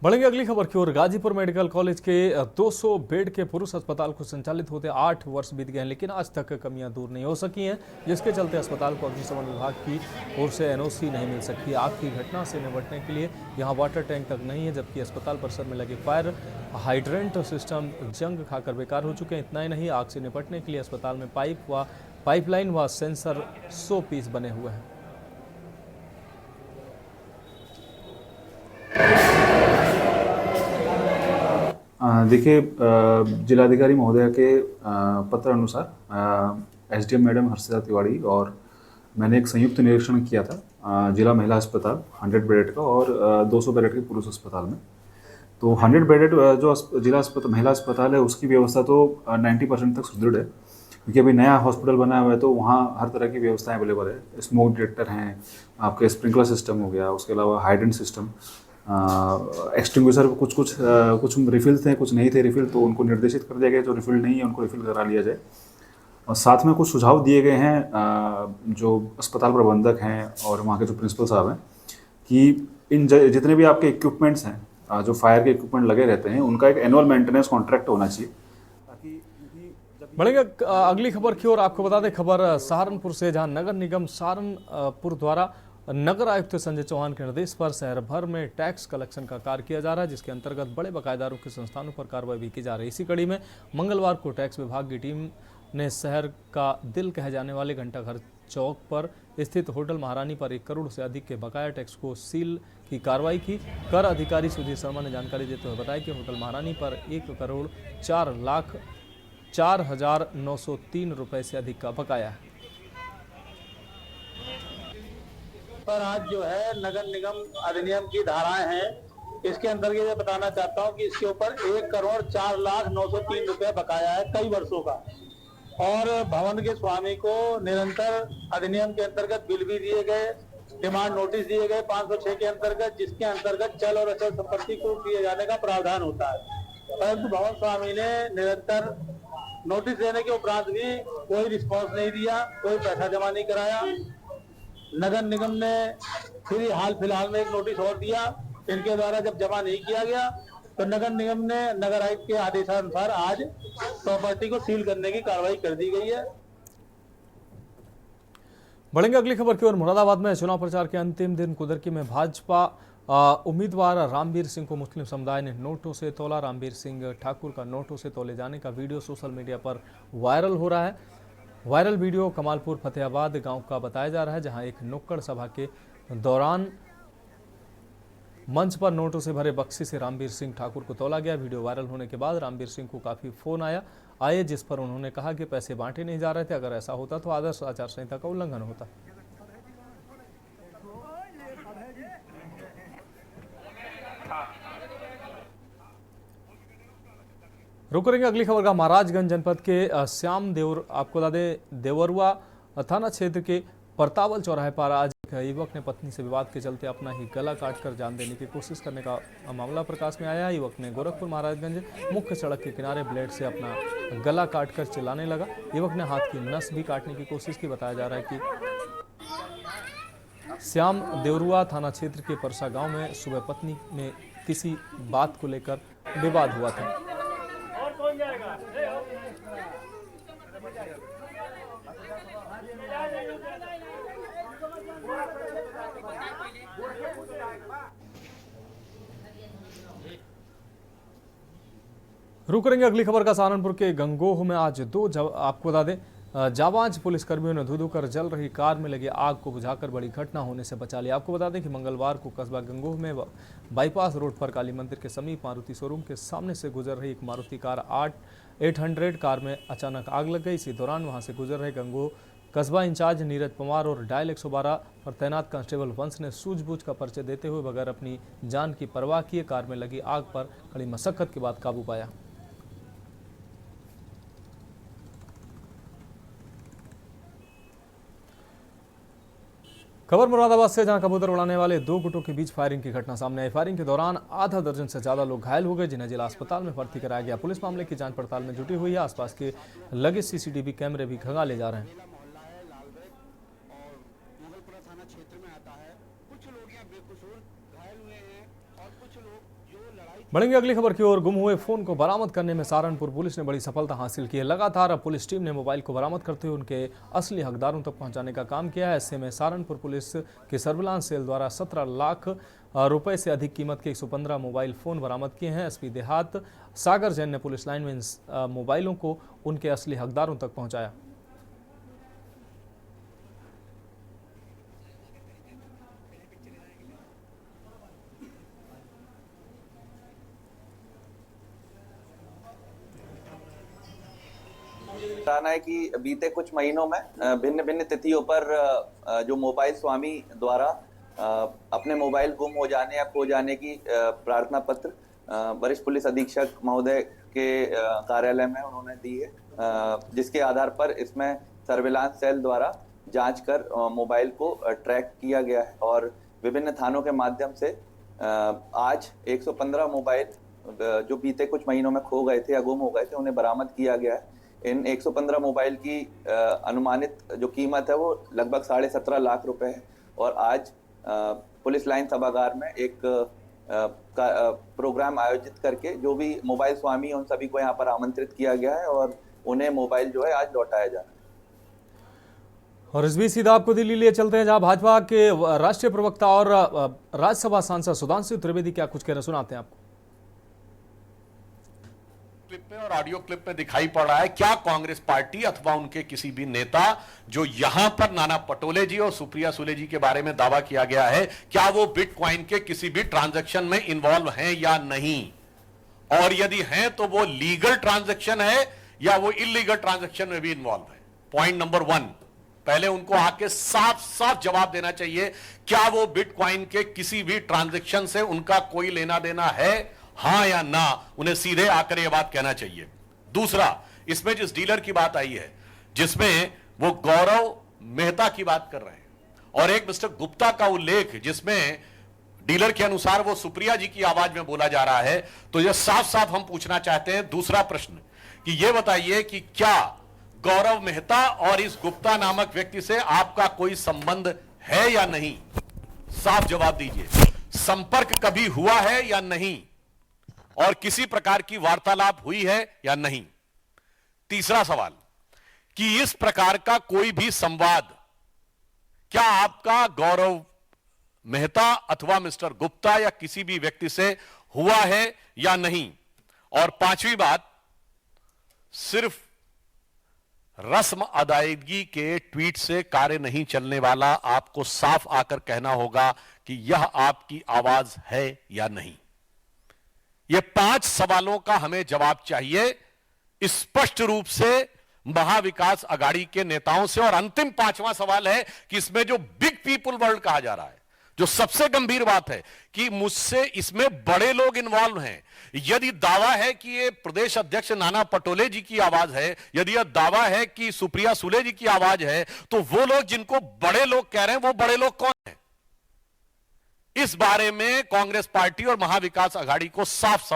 बढ़ेंगे अगली खबर की ओर। गाजीपुर मेडिकल कॉलेज के 200 बेड के पुरुष अस्पताल को संचालित होते 8 वर्ष बीत गए हैं, लेकिन आज तक कमियां दूर नहीं हो सकी हैं, जिसके चलते अस्पताल को अग्निशमन विभाग की ओर से NOC नहीं मिल सकती। आग की घटना से निपटने के लिए यहां वाटर टैंक तक नहीं है, जबकि अस्पताल परिसर में लगे फायर हाइड्रेंट सिस्टम जंग खाकर बेकार हो चुके हैं। इतना ही नहीं, आग से निपटने के लिए अस्पताल में पाइपलाइन व सेंसर 100 पीस बने हुए हैं। देखिए, जिलाधिकारी महोदय के पत्र अनुसार SDM मैडम हर्षिता तिवारी और मैंने एक संयुक्त निरीक्षण किया था जिला महिला अस्पताल 100 बेड का और 200 बेड के पुरुष अस्पताल में। तो 100 बेड जो जिला महिला अस्पताल है उसकी व्यवस्था तो 90% तक सुदृढ़ है, क्योंकि अभी नया हॉस्पिटल बना हुआ है, तो वहाँ हर तरह की व्यवस्थाएं अवेलेबल है। स्मोक डिटेक्टर हैं, आपके स्प्रिंकलर सिस्टम हो गया, उसके अलावा हाइड्रेंट सिस्टम, एक्सटिंग्विशर कुछ रिफिल थे, कुछ नहीं थे रिफिल, तो उनको निर्देशित कर दिया गया जो रिफिल नहीं है उनको रिफिल करा लिया जाए। और साथ में कुछ सुझाव दिए गए हैं जो अस्पताल प्रबंधक हैं और वहाँ के जो प्रिंसिपल साहब हैं कि इन जितने भी आपके इक्विपमेंट्स हैं जो फायर के इक्विपमेंट लगे रहते हैं उनका एक एनुअल मेंटेनेंस कॉन्ट्रैक्ट होना चाहिए। बढ़ेंगे अगली खबर की ओर। आपको बता दें खबर सहारनपुर से, जहां नगर निगम सहारनपुर द्वारा नगर आयुक्त संजय चौहान के निर्देश पर शहर भर में टैक्स कलेक्शन का कार्य किया जा रहा है, जिसके अंतर्गत बड़े बकायेदारों के संस्थानों पर कार्रवाई भी की जा रही है। इसी कड़ी में मंगलवार को टैक्स विभाग की टीम ने शहर का दिल कहे जाने वाले घंटाघर चौक पर स्थित होटल महारानी पर 1 करोड़ से अधिक के बकाया टैक्स को सील की कार्रवाई की। कर अधिकारी सुधीर शर्मा ने जानकारी देते हुए बताया कि होटल महारानी पर 1,04,0903 रुपए से अधिक का बकाया है। पर आज जो है नगर निगम अधिनियम की धाराएं हैं, इसके अंतर्गत ये बताना चाहता हूं कि इसके ऊपर 1,04,0903 रुपए बकाया है कई वर्षों का, और भवन के स्वामी को निरंतर अधिनियम के अंतर्गत बिल भी दिए गए, डिमांड नोटिस दिए गए 506 के अंतर्गत, जिसके अंतर्गत चल और अचल संपत्ति को दिए जाने का प्रावधान होता है। परंतु भवन स्वामी ने निरंतर नोटिस देने के उपरांत भी कोई रिस्पॉन्स नहीं दिया, कोई पैसा जमा नहीं कराया। नगर निगम ने फिर हाल फिलहाल में एक नोटिस और दिया, इनके द्वारा जब जमा नहीं किया गया तो नगर निगम ने नगर आयुक्त के आदेशानुसार आज प्रॉपर्टी को सील करने की कार्रवाई कर दी गई है। बढ़ेंगे अगली खबर की ओर। मुरादाबाद में चुनाव प्रचार के अंतिम दिन कुदरकी में भाजपा उम्मीदवार रामवीर सिंह को मुस्लिम समुदाय ने नोटों से तोला। रामवीर सिंह ठाकुर का नोटों से तोले जाने का वीडियो सोशल मीडिया पर वायरल हो रहा है। वायरल वीडियो कमालपुर फतेहाबाद गांव का बताया जा रहा है, जहां एक नुक्कड़ सभा के दौरान मंच पर नोटों से भरे बक्से से रामवीर सिंह ठाकुर को तोला गया। वीडियो वायरल होने के बाद रामवीर सिंह को काफ़ी फ़ोन आए जिस पर उन्होंने कहा कि पैसे बांटे नहीं जा रहे थे, अगर ऐसा होता तो आदर्श आचार संहिता का उल्लंघन होता। रुक करेंगे अगली खबर का। महाराजगंज जनपद के श्याम देवर आपको बता दें देवरुआ थाना क्षेत्र के परतावल चौराहे पर आज एक युवक ने पत्नी से विवाद के चलते अपना ही गला काटकर जान देने की कोशिश करने का मामला प्रकाश में आया। युवक ने गोरखपुर महाराजगंज मुख्य सड़क के किनारे ब्लेड से अपना गला काटकर चिल्लाने लगा। युवक ने हाथ की नस भी काटने की कोशिश की। बताया जा रहा है कि श्याम देवरुआ थाना क्षेत्र के परसा गांव में सुबह पत्नी में किसी बात को लेकर विवाद हुआ था। रुक करेंगे अगली खबर का। सहारनपुर के गंगोह में आज आपको बता दें जाबांज पुलिसकर्मियों ने धू कर जल रही कार में लगी आग को बुझाकर बड़ी घटना होने से बचा लिया। आपको बता दें कि मंगलवार को कस्बा गंगोह में बाईपास रोड पर काली मंदिर के समीप मारुति शोरूम के सामने से गुजर रही एक मारुति कार 800 कार में अचानक आग लग गई। इसी दौरान वहां से गुजर रहे गंगोह कस्बा इंचार्ज नीरज पवार और डायल 112 पर तैनात कांस्टेबल वंश ने सूझबूझ का परिचय देते हुए बगैर अपनी जान की परवाह किए कार में लगी आग पर कड़ी मशक्कत के बाद काबू पाया। खबर मुरादाबाद से, जहां कबूतर उड़ाने वाले 2 गुटों के बीच फायरिंग की घटना सामने आई। फायरिंग के दौरान आधा दर्जन से ज्यादा लोग घायल हो गए, जिन्हें जिला अस्पताल में भर्ती कराया गया। पुलिस मामले की जांच पड़ताल में जुटी हुई है। आसपास के लगे सीसीटीवी कैमरे भी खंगाले जा रहे हैं। बढ़ेंगे अगली खबर की ओर। गुम हुए फोन को बरामद करने में सहारनपुर पुलिस ने बड़ी सफलता हासिल की है। लगातार अब पुलिस टीम ने मोबाइल को बरामद करते हुए उनके असली हकदारों तक पहुंचाने का काम किया है। ऐसे में सहारनपुर पुलिस के सर्विलांस सेल द्वारा 17 लाख रुपए से अधिक कीमत के 115 मोबाइल फोन बरामद किए हैं। एसपी देहात सागर जैन ने पुलिस लाइन में इन मोबाइलों को उनके असली हकदारों तक पहुंचाया। बताना है कि बीते कुछ महीनों में भिन्न भिन्न तिथियों पर जो मोबाइल स्वामी द्वारा अपने मोबाइल गुम हो जाने या खो जाने की प्रार्थना पत्र वरिष्ठ पुलिस अधीक्षक महोदय के कार्यालय में उन्होंने दी है, जिसके आधार पर इसमें सर्विलांस सेल द्वारा जांच कर मोबाइल को ट्रैक किया गया है और विभिन्न थानों के माध्यम से आज 115 मोबाइल जो बीते कुछ महीनों में खो गए थे या गुम हो गए थे उन्हें बरामद किया गया है। इन 115 मोबाइल की अनुमानित जो कीमत है वो लगभग 17.5 लाख रुपए है। और आज पुलिस लाइन सभागार में एक प्रोग्राम आयोजित करके जो भी मोबाइल स्वामी उन सभी को यहाँ पर आमंत्रित किया गया है और उन्हें मोबाइल जो है आज लौटाया जा रहा है। और इस बीच सीधा आपको दिल्ली लिए चलते हैं, जहां भाजपा के राष्ट्रीय प्रवक्ता और राज्यसभा सांसद सुधांशु त्रिवेदी क्या कुछ कहना सुनाते हैं आपको। क्लिप में और ऑडियो क्लिप में दिखाई पड़ रहा है क्या कांग्रेस पार्टी अथवा उनके किसी भी नेता जो यहां पर नाना पटोले जी और सुप्रिया सुले जी के बारे में दावा किया गया है, क्या वो बिटकॉइन के किसी भी ट्रांजैक्शन में इन्वॉल्व हैं या नहीं, और यदि हैं तो वो लीगल ट्रांजैक्शन है या वो इलीगल ट्रांजैक्शन में भी इन्वॉल्व है। पॉइंट नंबर 1, पहले उनको आके साफ साफ जवाब देना चाहिए, क्या वो बिटकॉइन के किसी भी ट्रांजैक्शन से उनका कोई लेना देना है, हां या ना। उन्हें सीधे आकर यह बात कहना चाहिए। दूसरा, इसमें जिस डीलर की बात आई है जिसमें वो गौरव मेहता की बात कर रहे हैं और एक मिस्टर गुप्ता का उल्लेख जिसमें डीलर के अनुसार वो सुप्रिया जी की आवाज में बोला जा रहा है, तो यह साफ साफ हम पूछना चाहते हैं दूसरा प्रश्न कि यह बताइए कि क्या गौरव मेहता और इस गुप्ता नामक व्यक्ति से आपका कोई संबंध है या नहीं। साफ जवाब दीजिए, संपर्क कभी हुआ है या नहीं और किसी प्रकार की वार्तालाप हुई है या नहीं। तीसरा सवाल कि इस प्रकार का कोई भी संवाद क्या आपका गौरव मेहता अथवा मिस्टर गुप्ता या किसी भी व्यक्ति से हुआ है या नहीं। और पांचवी बात, सिर्फ रस्म अदायगी के ट्वीट से कार्य नहीं चलने वाला, आपको साफ आकर कहना होगा कि यह आपकी आवाज है या नहीं। यह 5 सवालों का हमें जवाब चाहिए स्पष्ट रूप से महाविकास अघाड़ी के नेताओं से। और अंतिम 5वां सवाल है कि इसमें जो बिग पीपल वर्ल्ड कहा जा रहा है, जो सबसे गंभीर बात है कि मुझसे इसमें बड़े लोग इन्वॉल्व हैं। यदि दावा है कि ये प्रदेश अध्यक्ष नाना पटोले जी की आवाज है, यदि यह दावा है कि सुप्रिया सुले जी की आवाज है, तो वो लोग जिनको बड़े लोग कह रहे हैं वो बड़े लोग कौन हैं। इस बारे में कांग्रेस पार्टी और महाविकास अघाड़ी को साफ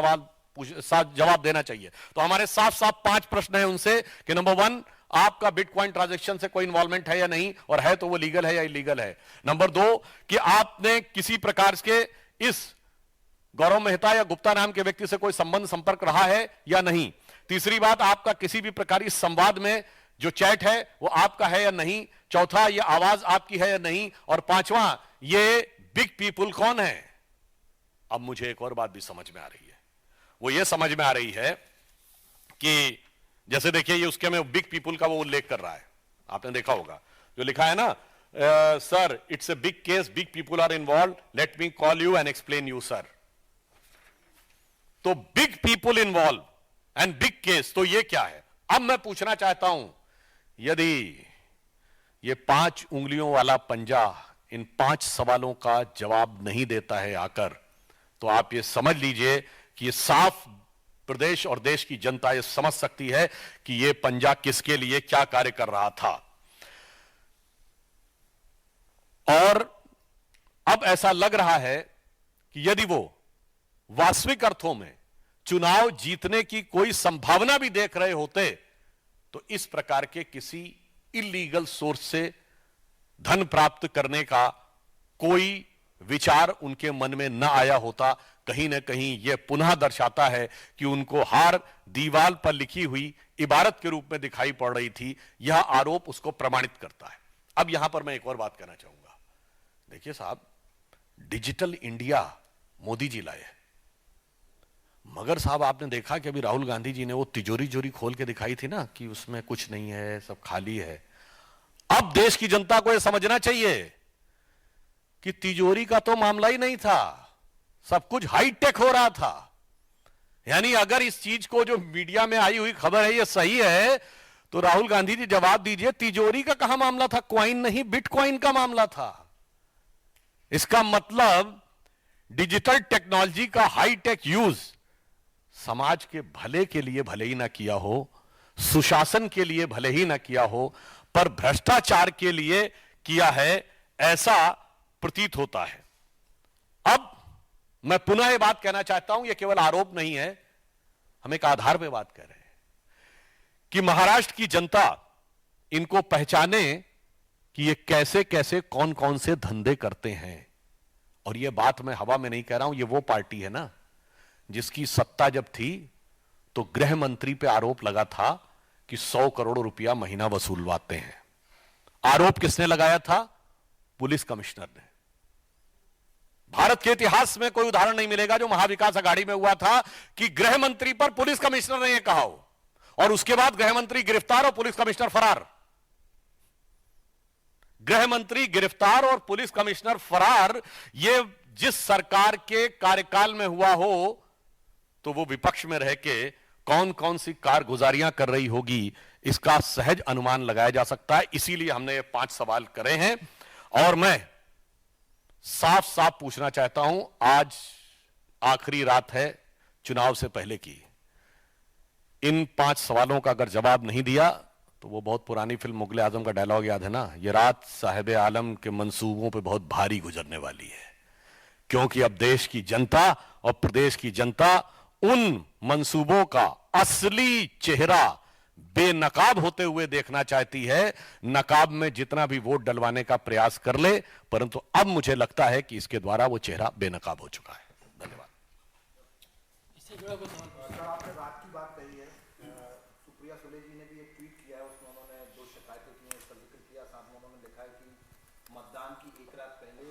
जवाब देना चाहिए। तो हमारे साफ साफ 5 प्रश्न हैं उनसे कि नंबर 1, आपका बिटकॉइन ट्रांजैक्शन से कोई इन्वॉल्वमेंट है या नहीं, और है तो वो लीगल है या इलीगल है। नंबर 2 कि आपने किसी प्रकार के इस गौरव मेहता या गुप्ता नाम के व्यक्ति से कोई संबंध संपर्क रहा है या नहीं। तीसरी बात, आपका किसी भी प्रकार इस संवाद में जो चैट है वो आपका है या नहीं। चौथा, ये आवाज आपकी है या नहीं। और 5वां, ये बिग पीपल कौन है। अब मुझे एक और बात भी समझ में आ रही है, वो ये समझ में आ रही है कि जैसे देखिए ये उसके में बिग पीपल का वो उल्लेख कर रहा है, आपने देखा होगा जो लिखा है ना, sir it's a big case, big people are involve, let me call you and explain you sir. तो big people involve and big case, तो ये क्या है। अब मैं पूछना चाहता हूं, यदि ये 5 उंगलियों वाला पंजा इन 5 सवालों का जवाब नहीं देता है आकर, तो आप ये समझ लीजिए कि ये साफ प्रदेश और देश की जनता ये समझ सकती है कि ये पंजा किसके लिए क्या कार्य कर रहा था। और अब ऐसा लग रहा है कि यदि वो वास्तविक अर्थों में चुनाव जीतने की कोई संभावना भी देख रहे होते, तो इस प्रकार के किसी इलीगल सोर्स से धन प्राप्त करने का कोई विचार उनके मन में न आया होता। कहीं ना कहीं यह पुनः दर्शाता है कि उनको हार दीवार पर लिखी हुई इबारत के रूप में दिखाई पड़ रही थी। यह आरोप उसको प्रमाणित करता है। अब यहां पर मैं एक और बात कहना चाहूंगा। देखिए साहब, डिजिटल इंडिया मोदी जी लाए हैं, मगर साहब आपने देखा कि अभी राहुल गांधी जी ने वो तिजोरी खोल के दिखाई थी ना कि उसमें कुछ नहीं है, सब खाली है। अब देश की जनता को यह समझना चाहिए कि तिजोरी का तो मामला ही नहीं था, सब कुछ हाईटेक हो रहा था। यानी अगर इस चीज को जो मीडिया में आई हुई खबर है ये सही है, तो राहुल गांधी जी जवाब दीजिए, तिजोरी का कहां मामला था, कॉइन नहीं बिटकॉइन का मामला था। इसका मतलब डिजिटल टेक्नोलॉजी का हाईटेक यूज समाज के भले के लिए भले ही ना किया हो, सुशासन के लिए भले ही ना किया हो, पर भ्रष्टाचार के लिए किया है, ऐसा प्रतीत होता है। अब मैं पुनः यह बात कहना चाहता हूं, यह केवल आरोप नहीं है, हम एक आधार पे बात कर रहे हैं कि महाराष्ट्र की जनता इनको पहचाने कि ये कैसे कैसे कौन कौन से धंधे करते हैं। और ये बात मैं हवा में नहीं कह रहा हूं, ये वो पार्टी है ना जिसकी सत्ता जब थी तो गृह मंत्री पे आरोप लगा था कि 100 करोड़ रुपया महीना वसूलवाते हैं। आरोप किसने लगाया था? पुलिस कमिश्नर ने। भारत के इतिहास में कोई उदाहरण नहीं मिलेगा जो महाविकास अघाड़ी में हुआ था कि गृह मंत्री पर पुलिस कमिश्नर ने यह कहा हो और उसके बाद गृह मंत्री गिरफ्तार और पुलिस कमिश्नर फरार। गृह मंत्री गिरफ्तार और पुलिस कमिश्नर फरार, यह जिस सरकार के कार्यकाल में हुआ हो तो वो विपक्ष में रह के कौन कौन सी कारगुजारियां कर रही होगी इसका सहज अनुमान लगाया जा सकता है। इसीलिए हमने ये 5 सवाल करे हैं और मैं साफ साफ पूछना चाहता हूं, आज आखिरी रात है चुनाव से पहले की। इन 5 सवालों का अगर जवाब नहीं दिया तो वो बहुत पुरानी फिल्म मुगले आजम का डायलॉग याद है ना, ये रात साहिब आलम के मंसूबों पे बहुत भारी गुजरने वाली है। क्योंकि अब देश की जनता और प्रदेश की जनता उन मंसूबों का असली चेहरा बेनकाब होते हुए देखना चाहती है। नकाब में जितना भी वोट डलवाने का प्रयास कर ले, परंतु अब मुझे लगता है कि इसके द्वारा वो चेहरा बेनकाब हो चुका है। धन्यवाद। इससे जुड़ा कोई सवाल? आपने रात की बात कही है, सुप्रिया सुले जी ने भी एक ट्वीट किया है, उसमें उन्होंने 2 शिकायतें की हैं, उसका जिक्र किया। साथ में उन्होंने लिखा है कि मतदान की एक रात पहले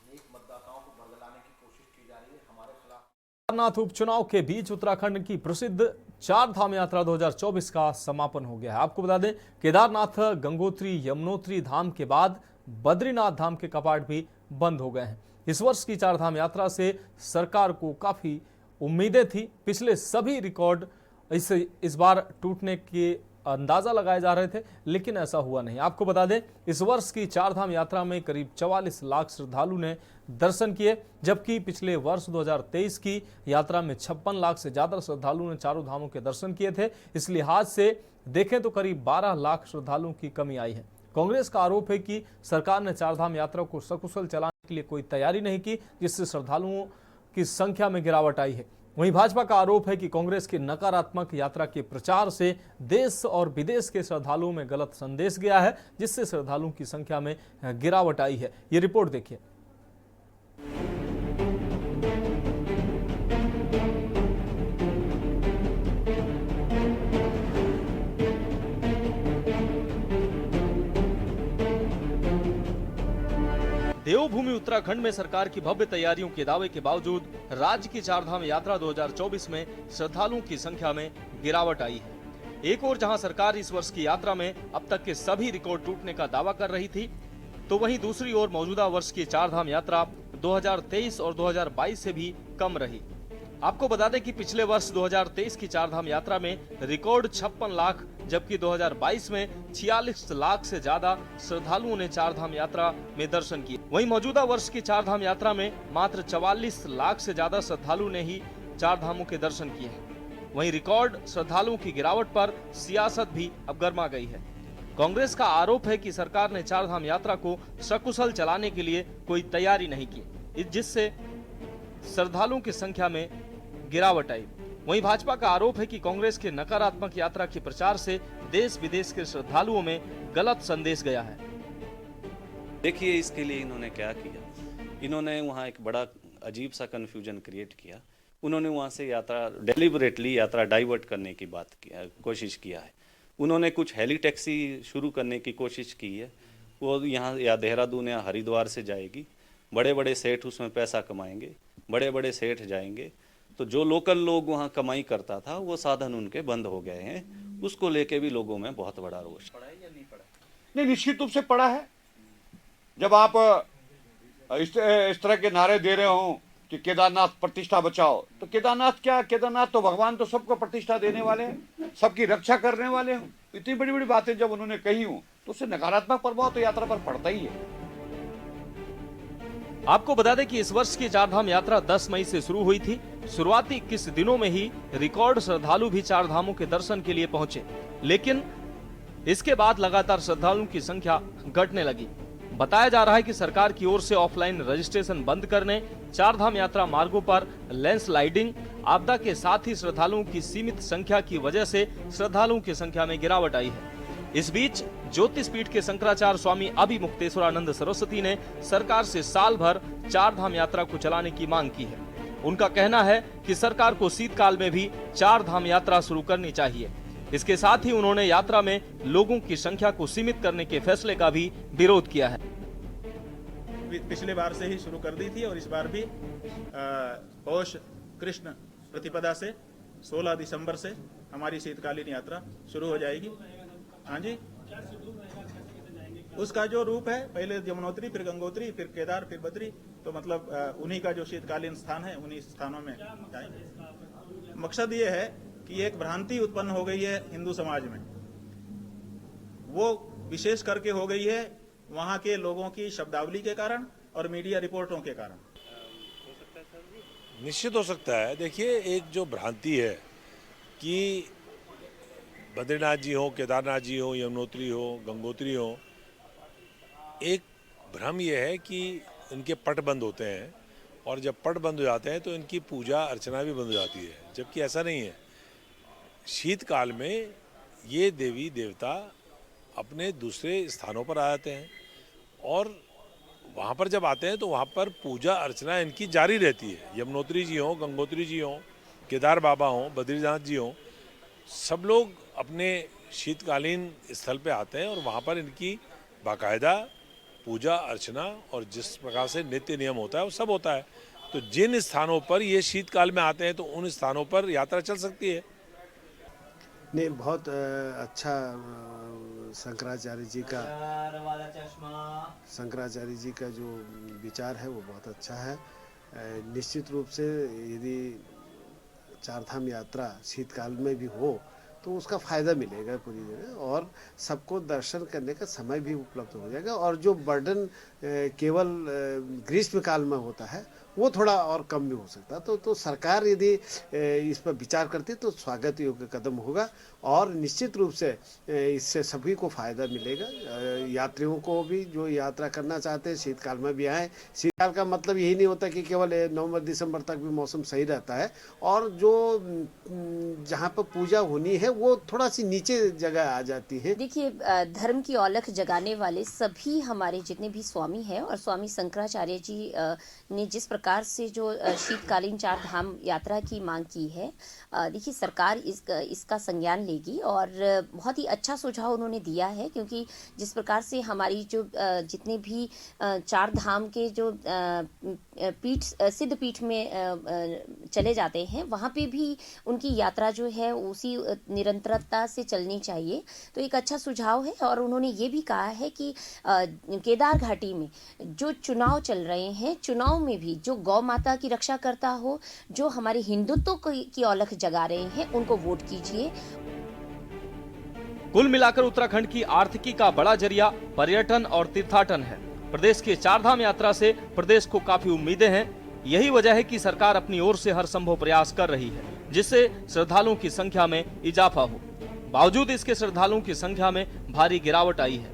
नेक मतदाताओं को बरगलाने की कोशिश की जा रही है हमारे खिलाफ। केदारनाथ उपचुनाव के बीच उत्तराखंड की प्रसिद्ध 4 धाम यात्रा 2024 का समापन हो गया है। आपको बता दें, केदारनाथ, गंगोत्री, यमुनोत्री धाम के बाद बद्रीनाथ धाम के कपाट भी बंद हो गए हैं। इस वर्ष की 4 धाम यात्रा से सरकार को काफी उम्मीदें थी। पिछले सभी रिकॉर्ड इस बार टूटने के अंदाजा लगाए जा रहे थे, लेकिन ऐसा हुआ नहीं। आपको बता दें, इस वर्ष की 4 धाम यात्रा में करीब 44 लाख श्रद्धालु ने दर्शन किए, जबकि पिछले वर्ष 2023 की यात्रा में 56 लाख से ज्यादा श्रद्धालुओं ने चारों धामों के दर्शन किए थे। इस लिहाज से देखें तो करीब 12 लाख श्रद्धालुओं की कमी आई है। कांग्रेस का आरोप है कि सरकार ने 4 धाम यात्रा को सकुशल चलाने के लिए कोई तैयारी नहीं की, जिससे श्रद्धालुओं की संख्या में गिरावट आई है। वहीं भाजपा का आरोप है कि कांग्रेस की नकारात्मक यात्रा के प्रचार से देश और विदेश के श्रद्धालुओं में गलत संदेश गया है, जिससे श्रद्धालुओं की संख्या में गिरावट आई है। ये रिपोर्ट देखिए। देवभूमि उत्तराखंड में सरकार की भव्य तैयारियों के दावे के बावजूद राज्य की 4 धाम यात्रा 2024 में श्रद्धालुओं की संख्या में गिरावट आई है। एक ओर जहां सरकार इस वर्ष की यात्रा में अब तक के सभी रिकॉर्ड टूटने का दावा कर रही थी, तो वहीं दूसरी ओर मौजूदा वर्ष की 4 धाम यात्रा 2023 और 2022 से भी कम रही। आपको बता दें कि पिछले वर्ष 2023 की 4 धाम यात्रा में रिकॉर्ड 56 लाख, जबकि 2022 में 46 लाख से ज्यादा श्रद्धालुओं ने 4 धाम यात्रा में दर्शन किए। वहीं मौजूदा वर्ष की 4 धाम यात्रा में मात्र 44 लाख से ज्यादा श्रद्धालु ने ही 4 धामों के दर्शन किए हैं। वहीं रिकॉर्ड श्रद्धालुओं की गिरावट पर सियासत भी अब गर्मा गई है। कांग्रेस का आरोप है कि सरकार ने 4 धाम यात्रा को सकुशल चलाने के लिए कोई तैयारी नहीं की, जिससे श्रद्धालुओं की संख्या में गिरावट आई। वहीं भाजपा का आरोप है कि कांग्रेस के नकारात्मक यात्रा के प्रचार से देश विदेश के श्रद्धालुओं में गलत संदेश गया है। देखिए, इसके लिए इन्होंने क्या किया, इन्होंने वहाँ एक बड़ा अजीब सा कंफ्यूजन क्रिएट किया। उन्होंने वहाँ से यात्रा डेलिबरेटली यात्रा डाइवर्ट करने की कोशिश किया है। उन्होंने कुछ हेली टैक्सी शुरू करने की कोशिश की है। वो यहाँ या देहरादून या हरिद्वार से जाएगी, बड़े बड़े सेठ उसमें पैसा कमाएंगे, बड़े बड़े सेठ जाएंगे, तो जो लोकल लोग वहाँ कमाई करता था वो साधन उनके बंद हो गए हैं। उसको लेके भी लोगों में बहुत बड़ा रोष पड़ा है या नहीं पड़ा? नहीं, निश्चित रूप से पड़ा है। जब आप इस तरह के नारे दे रहे हो कि केदारनाथ प्रतिष्ठा बचाओ, तो केदारनाथ क्या, केदारनाथ तो भगवान तो सबको प्रतिष्ठा देने वाले हैं, सबकी रक्षा करने वाले हैं। इतनी बड़ी बड़ी बातें जब उन्होंने कही हूं तो उससे नकारात्मक प्रभाव तो यात्रा पर पड़ता ही है। आपको बता दें कि इस वर्ष की 4 धाम यात्रा 10 मई से शुरू हुई थी। शुरुआती 21 दिनों में ही रिकॉर्ड श्रद्धालु भी 4 धामों के दर्शन के लिए पहुंचे, लेकिन इसके बाद लगातार श्रद्धालुओं की संख्या घटने लगी। बताया जा रहा है कि सरकार की ओर से ऑफलाइन रजिस्ट्रेशन बंद करने, चार धाम यात्रा मार्गों पर लैंडस्लाइडिंग, आपदा के साथ ही श्रद्धालुओं की सीमित संख्या की वजह से श्रद्धालुओं की संख्या में गिरावट आई है। इस बीच ज्योतिष पीठ के शंकराचार्य स्वामी अभिमुक्तेश्वरानंद सरस्वती ने सरकार से साल भर चार धाम यात्रा को चलाने की मांग की है। उनका कहना है कि सरकार को शीतकाल में भी चार धाम यात्रा शुरू करनी चाहिए। इसके साथ ही उन्होंने यात्रा में लोगों की संख्या को सीमित करने के फैसले का भी विरोध किया है। पिछले बार से ही शुरू कर दी थी और इस बार भी पौष कृष्ण प्रतिपदा से 16 दिसंबर से हमारी शीतकालीन यात्रा शुरू हो जाएगी। हाँ जी, उसका जो रूप है, पहले यमुनोत्री, फिर गंगोत्री, फिर केदार, फिर बद्री, तो मतलब उन्हीं का जो शीतकालीन स्थान है उन्हीं स्थानों में जाएंगे। मकसद ये है कि एक भ्रांति उत्पन्न हो गई है हिंदू समाज में, वो विशेष करके हो गई है वहां के लोगों की शब्दावली के कारण और मीडिया रिपोर्टों के कारण। निश्चित हो सकता है। देखिए, एक जो भ्रांति है कि बद्रीनाथ जी हो, केदारनाथ जी हो, यमुनोत्री हो, गंगोत्री हो, एक भ्रम यह है कि इनके पट बंद होते हैं और जब पट बंद हो जाते हैं तो इनकी पूजा अर्चना भी बंद हो जाती है, जबकि ऐसा नहीं है। शीतकाल में ये देवी देवता अपने दूसरे स्थानों पर आ जाते हैं और वहाँ पर जब आते हैं तो वहाँ पर पूजा अर्चना इनकी जारी रहती है। यमुनोत्री जी हों, गंगोत्री जी हों, केदार बाबा हों, बद्रीनाथ जी हों, सब लोग अपने शीतकालीन स्थल पे आते हैं और वहाँ पर इनकी बाकायदा पूजा अर्चना और जिस प्रकार से नित्य नियम होता है वो सब होता है। तो जिन स्थानों पर ये शीतकाल में आते हैं तो उन स्थानों पर यात्रा चल सकती है। नहीं, बहुत अच्छा शंकराचार्य जी का जो विचार है वो बहुत अच्छा है। निश्चित रूप से यदि चारधाम यात्रा शीतकाल में भी हो तो उसका फ़ायदा मिलेगा पूरी जगह और सबको दर्शन करने का समय भी उपलब्ध हो जाएगा और जो बर्डन केवल ग्रीष्म काल में होता है वो थोड़ा और कम भी हो सकता है। तो सरकार यदि इस पर विचार करती तो स्वागत योग्य कदम होगा और निश्चित रूप से इससे सभी को फ़ायदा मिलेगा। यात्रियों को भी जो यात्रा करना चाहते हैं शीतकाल में भी आएँ। शीतकाल का मतलब यही नहीं होता कि केवल नवंबर दिसंबर तक भी मौसम सही रहता है और जो जहाँ पर पूजा होनी है वो थोड़ा सी नीचे जगह आ जाती है। देखिए, धर्म की औलख जगाने वाले सभी हमारे जितने भी स्वामी हैं और स्वामी शंकराचार्य जी ने जिस प्रकार से जो शीतकालीन चार धाम यात्रा की मांग की है, देखिए सरकार इसका संज्ञान लेगी और बहुत ही अच्छा सुझाव उन्होंने दिया है, क्योंकि जिस प्रकार से हमारी जो जितने भी चार धाम के जो पीठ सिद्ध पीठ में चले जाते हैं वहाँ पे भी उनकी यात्रा जो है उसी निरंतरता से चलनी चाहिए। तो एक अच्छा सुझाव है और उन्होंने ये भी कहा है कि केदार घाटी में जो चुनाव चल रहे हैं, चुनाव में भी जो गौ माता की रक्षा करता हो, जो हमारे हिंदुत्व की औलख जगा रहे हैं, उनको वोट कीजिए। कुल मिलाकर उत्तराखंड की आर्थिकी का बड़ा जरिया पर्यटन और तीर्थाटन है। प्रदेश के चारधाम यात्रा से प्रदेश को काफी उम्मीदें हैं। यही वजह है कि सरकार अपनी ओर से हर संभव प्रयास कर रही है जिससे श्रद्धालुओं की संख्या में इजाफा हो। बावजूद इसके श्रद्धालुओं की संख्या में भारी गिरावट आई है।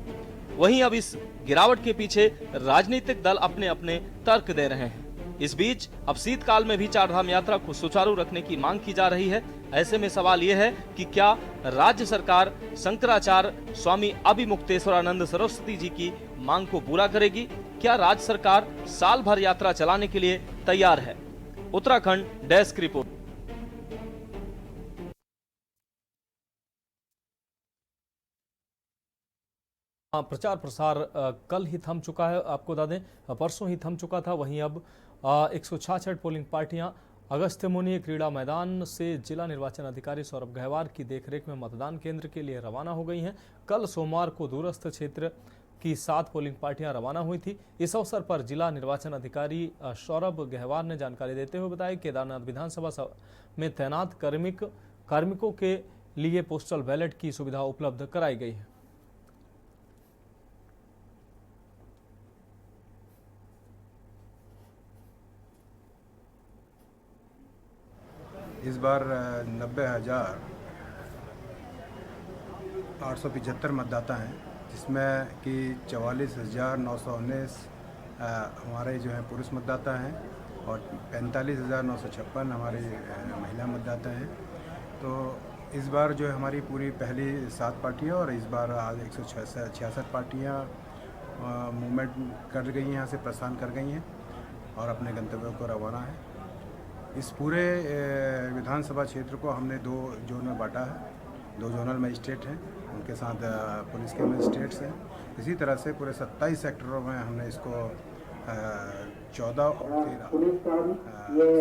वहीं अब इस गिरावट के पीछे राजनीतिक दल अपने अपने तर्क दे रहे हैं। इस बीच अब शीतकाल में भी चारधाम यात्रा को सुचारू रखने की मांग की जा रही है। ऐसे में सवाल यह है कि क्या राज्य सरकार शंकराचार्य स्वामी अभिमुक्तेश्वरानंद सरस्वती जी की मांग को पूरा करेगी? क्या राज्य सरकार साल भर यात्रा चलाने के लिए तैयार है? Uttarakhand desk report. प्रचार प्रसार कल ही थम चुका है, आपको बता दें परसों ही थम चुका था। वहीं अब 166 पोलिंग पार्टियां अगस्त्यमुनि क्रीड़ा मैदान से जिला निर्वाचन अधिकारी सौरभ गहवार की देखरेख में मतदान केंद्र के लिए रवाना हो गई हैं। कल सोमवार को दूरस्थ क्षेत्र की 7 पोलिंग पार्टियां रवाना हुई थी। इस अवसर पर जिला निर्वाचन अधिकारी सौरभ गहवार ने जानकारी देते हुए बताया केदारनाथ विधानसभा में तैनात कार्मिकों के लिए पोस्टल बैलेट की सुविधा उपलब्ध कराई गई है। इस बार 90,875 मतदाता हैं जिसमें कि 44,919 हमारे जो हैं पुरुष मतदाता हैं और 45,956 हमारे महिला मतदाता हैं। तो इस बार जो है हमारी पूरी पहली 7 पार्टियाँ और इस बार आज 166 पार्टियाँ मूवमेंट कर गई हैं, यहाँ से प्रस्थान कर गई हैं और अपने गंतव्यों को रवाना है। इस पूरे विधानसभा क्षेत्र को हमने 2 जोन में बांटा है। 2 जोनल मजिस्ट्रेट हैं, उनके साथ पुलिस के मजिस्ट्रेट्स हैं। इसी तरह से पूरे 27 सेक्टरों में हमने इसको 14 और 13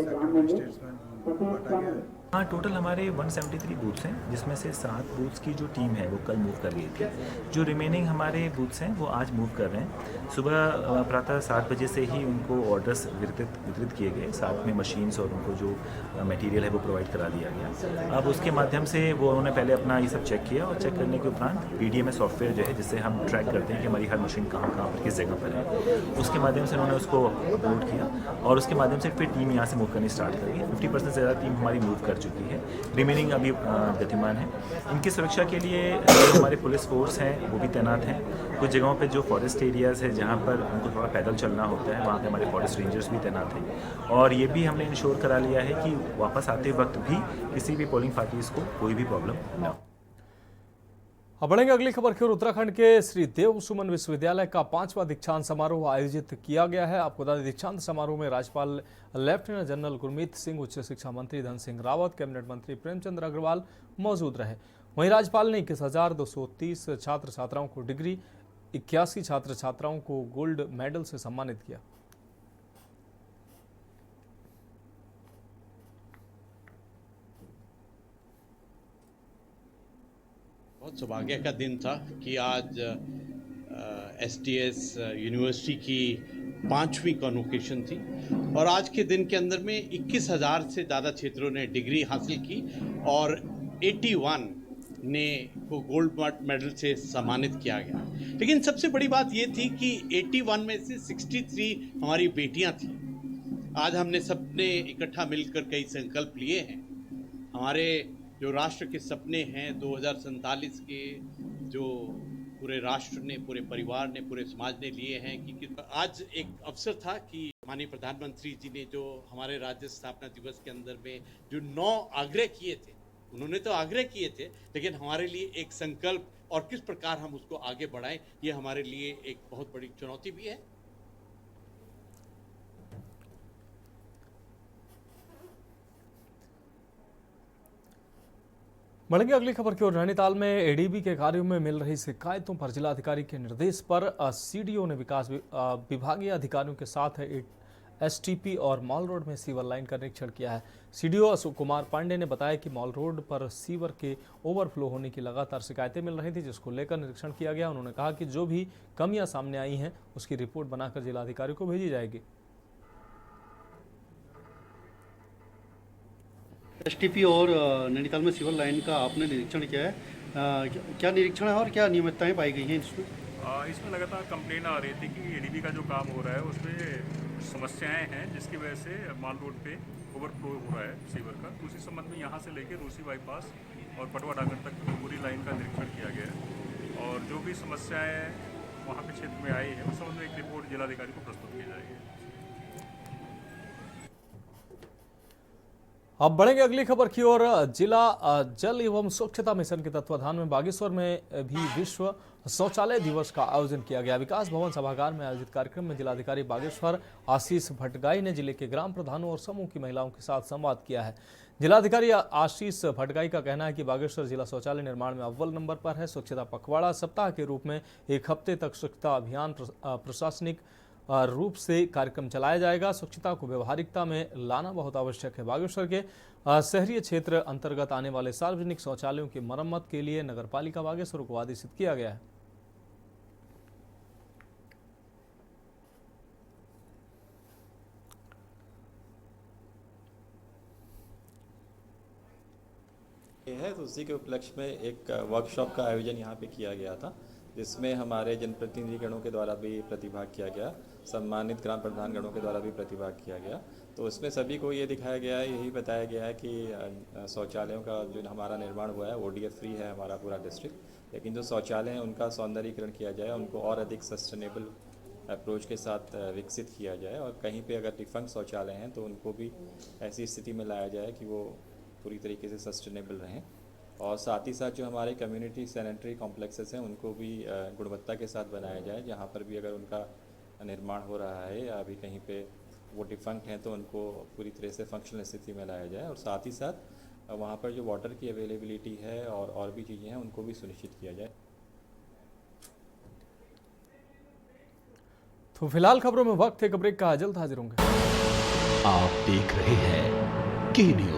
सेक्टर मजिस्ट्रेट्स में बांटा गया है। हाँ, टोटल हमारे 173 बूथ्स हैं, जिसमें से 7 बूथ्स की जो टीम है वो कल मूव कर गई थी। जो रिमेनिंग हमारे बूथ्स हैं वो आज मूव कर रहे हैं। सुबह प्रातः 7 बजे से ही उनको ऑर्डर्स वितरित किए गए, साथ में मशीन्स और उनको जो मटेरियल है वो प्रोवाइड करा दिया गया। अब उसके माध्यम से वो उन्होंने पहले अपना ये सब चेक किया और चेक करने के उपरांत PDMS सॉफ्टवेयर जो है, जिससे हम ट्रैक करते हैं कि हमारी हर मशीन कहाँ पर किस जगह पर है, उसके माध्यम से उन्होंने उसको अपलोड किया और उसके माध्यम से फिर टीम यहाँ से मूव करनी स्टार्ट कर गई। 50% से ज़्यादा टीम हमारी मूव कर चुकी है, रिमेनिंग अभी गतिमान है। इनकी सुरक्षा के लिए जो हमारे पुलिस फोर्स हैं वो भी तैनात हैं। कुछ जगहों पे जो फॉरेस्ट एरियाज़ है जहाँ पर उनको थोड़ा पैदल चलना होता है, वहाँ पे हमारे फॉरेस्ट रेंजर्स भी तैनात हैं। और ये भी हमने इंश्योर करा लिया है कि वापस आते वक्त भी किसी भी पोलिंग पार्टीज़ को कोई भी प्रॉब्लम ना हो। अब बढ़ेंगे अगली खबर की ओर। उत्तराखंड के श्री देव सुमन विश्वविद्यालय का 5वां दीक्षांत समारोह आयोजित किया गया है। आपको बता दें, दीक्षांत समारोह में राज्यपाल लेफ्टिनेंट जनरल गुरमीत सिंह, उच्च शिक्षा मंत्री धन सिंह रावत, कैबिनेट मंत्री प्रेमचंद अग्रवाल मौजूद रहे। वहीं राज्यपाल ने 21,230 छात्र छात्राओं को डिग्री, 81 छात्र छात्राओं को गोल्ड मेडल से सम्मानित किया। बहुत सौभाग्य का दिन था कि आज STS यूनिवर्सिटी की 5वीं कॉन्वोकेशन थी और आज के दिन के अंदर में 21,000 से ज़्यादा छात्रों ने डिग्री हासिल की और 81 ने को गोल्ड मेडल से सम्मानित किया गया। लेकिन सबसे बड़ी बात ये थी कि 81 में से 63 हमारी बेटियां थीं। आज हमने सबने इकट्ठा मिलकर कई संकल्प लिए हैं। हमारे जो राष्ट्र के सपने हैं 2047 के, जो पूरे राष्ट्र ने, पूरे परिवार ने, पूरे समाज ने लिए हैं कि आज एक अवसर था कि माननीय प्रधानमंत्री जी ने जो हमारे राज्य स्थापना दिवस के अंदर में जो 9 आग्रह किए थे, उन्होंने तो आग्रह किए थे, लेकिन हमारे लिए एक संकल्प और किस प्रकार हम उसको आगे बढ़ाएं, ये हमारे लिए एक बहुत बड़ी चुनौती भी है। बढ़ेंगे अगली खबर की ओर। नैनीताल में ADB के कार्यों में मिल रही शिकायतों पर जिलाधिकारी के निर्देश पर CDO ने विकास विभागीय अधिकारियों के साथ STP और मॉल रोड में सीवर लाइन का निरीक्षण किया है। CDO अशोक कुमार पांडे ने बताया कि मॉल रोड पर सीवर के ओवरफ्लो होने की लगातार शिकायतें मिल रही थी, जिसको लेकर निरीक्षण किया गया। उन्होंने कहा कि जो भी कमियां सामने आई हैं उसकी रिपोर्ट बनाकर जिलाधिकारी को भेजी जाएगी। STP और नैनीताल में सिविल लाइन का आपने निरीक्षण किया है, क्या निरीक्षण है और क्या नियमितताएं पाई गई हैं इसमें? इसमें लगातार कंप्लेन आ रही थी कि ADB का जो काम हो रहा है उसमें समस्याएं हैं, जिसकी वजह से माल रोड पे ओवरफ्लो हो रहा है सीवर का। उसी संबंध में यहाँ से लेकर रूसी बाईपास और पटवा डागर तक पूरी लाइन का निरीक्षण किया गया है और जो भी समस्याएँ वहाँ पे क्षेत्र में आई है उस संबंध में एक रिपोर्ट जिलाधिकारी को प्रस्तुत की जाएगी। अब बढ़ेंगे अगली खबर की ओर। जिला जल एवं स्वच्छता मिशन के तत्वाधान में बागेश्वर में भी विश्व शौचालय दिवस का आयोजन किया गया। विकास भवन सभागार में आयोजित कार्यक्रम में जिलाधिकारी बागेश्वर आशीष भटगाई ने जिले के ग्राम प्रधानों और समूह की महिलाओं के साथ संवाद किया है। जिलाधिकारी आशीष भटगाई का कहना है कि बागेश्वर जिला शौचालय निर्माण में अव्वल नंबर पर है। स्वच्छता पखवाड़ा सप्ताह के रूप में 1 हफ्ते तक स्वच्छता अभियान प्रशासनिक रूप से कार्यक्रम चलाया जाएगा। स्वच्छता को व्यवहारिकता में लाना बहुत आवश्यक है। बागेश्वर के शहरी क्षेत्र अंतर्गत आने वाले सार्वजनिक शौचालयों की मरम्मत के लिए नगरपालिका बागेश्वर को आदेशित किया गया है। तो उसी के उपलक्ष्य में एक वर्कशॉप का आयोजन यहाँ पे किया गया था, जिसमें हमारे जनप्रतिनिधिगणों के द्वारा भी प्रतिभाग किया गया, सम्मानित ग्राम प्रधानगणों के द्वारा भी प्रतिभाग किया गया। तो उसमें सभी को ये दिखाया गया है, यही बताया गया है कि शौचालयों का जो हमारा निर्माण हुआ है ODF फ्री है हमारा पूरा डिस्ट्रिक्ट, लेकिन जो शौचालय हैं उनका सौंदर्यीकरण किया जाए, उनको और अधिक सस्टेनेबल अप्रोच के साथ विकसित किया जाए, और कहीं पे अगर डिफंक्ट शौचालय हैं तो उनको भी ऐसी स्थिति में लाया जाए कि वो पूरी तरीके से सस्टेनेबल रहें। और साथ ही साथ जो हमारे कम्युनिटी सैनिटरी कॉम्प्लेक्सेस हैं उनको भी गुणवत्ता के साथ बनाया जाए, जहाँ पर भी अगर उनका निर्माण हो रहा है या अभी कहीं पे वो डिफंक्ट हैं तो उनको पूरी तरह से फंक्शनल स्थिति में लाया जाए। और साथ ही साथ वहाँ पर जो वाटर की अवेलेबिलिटी है और भी चीज़ें हैं उनको भी सुनिश्चित किया जाए। तो फिलहाल खबरों में वक्त है ब्रेक का, जल्द हाजिर होंगे। आप देख रहे हैं के न्यूज़।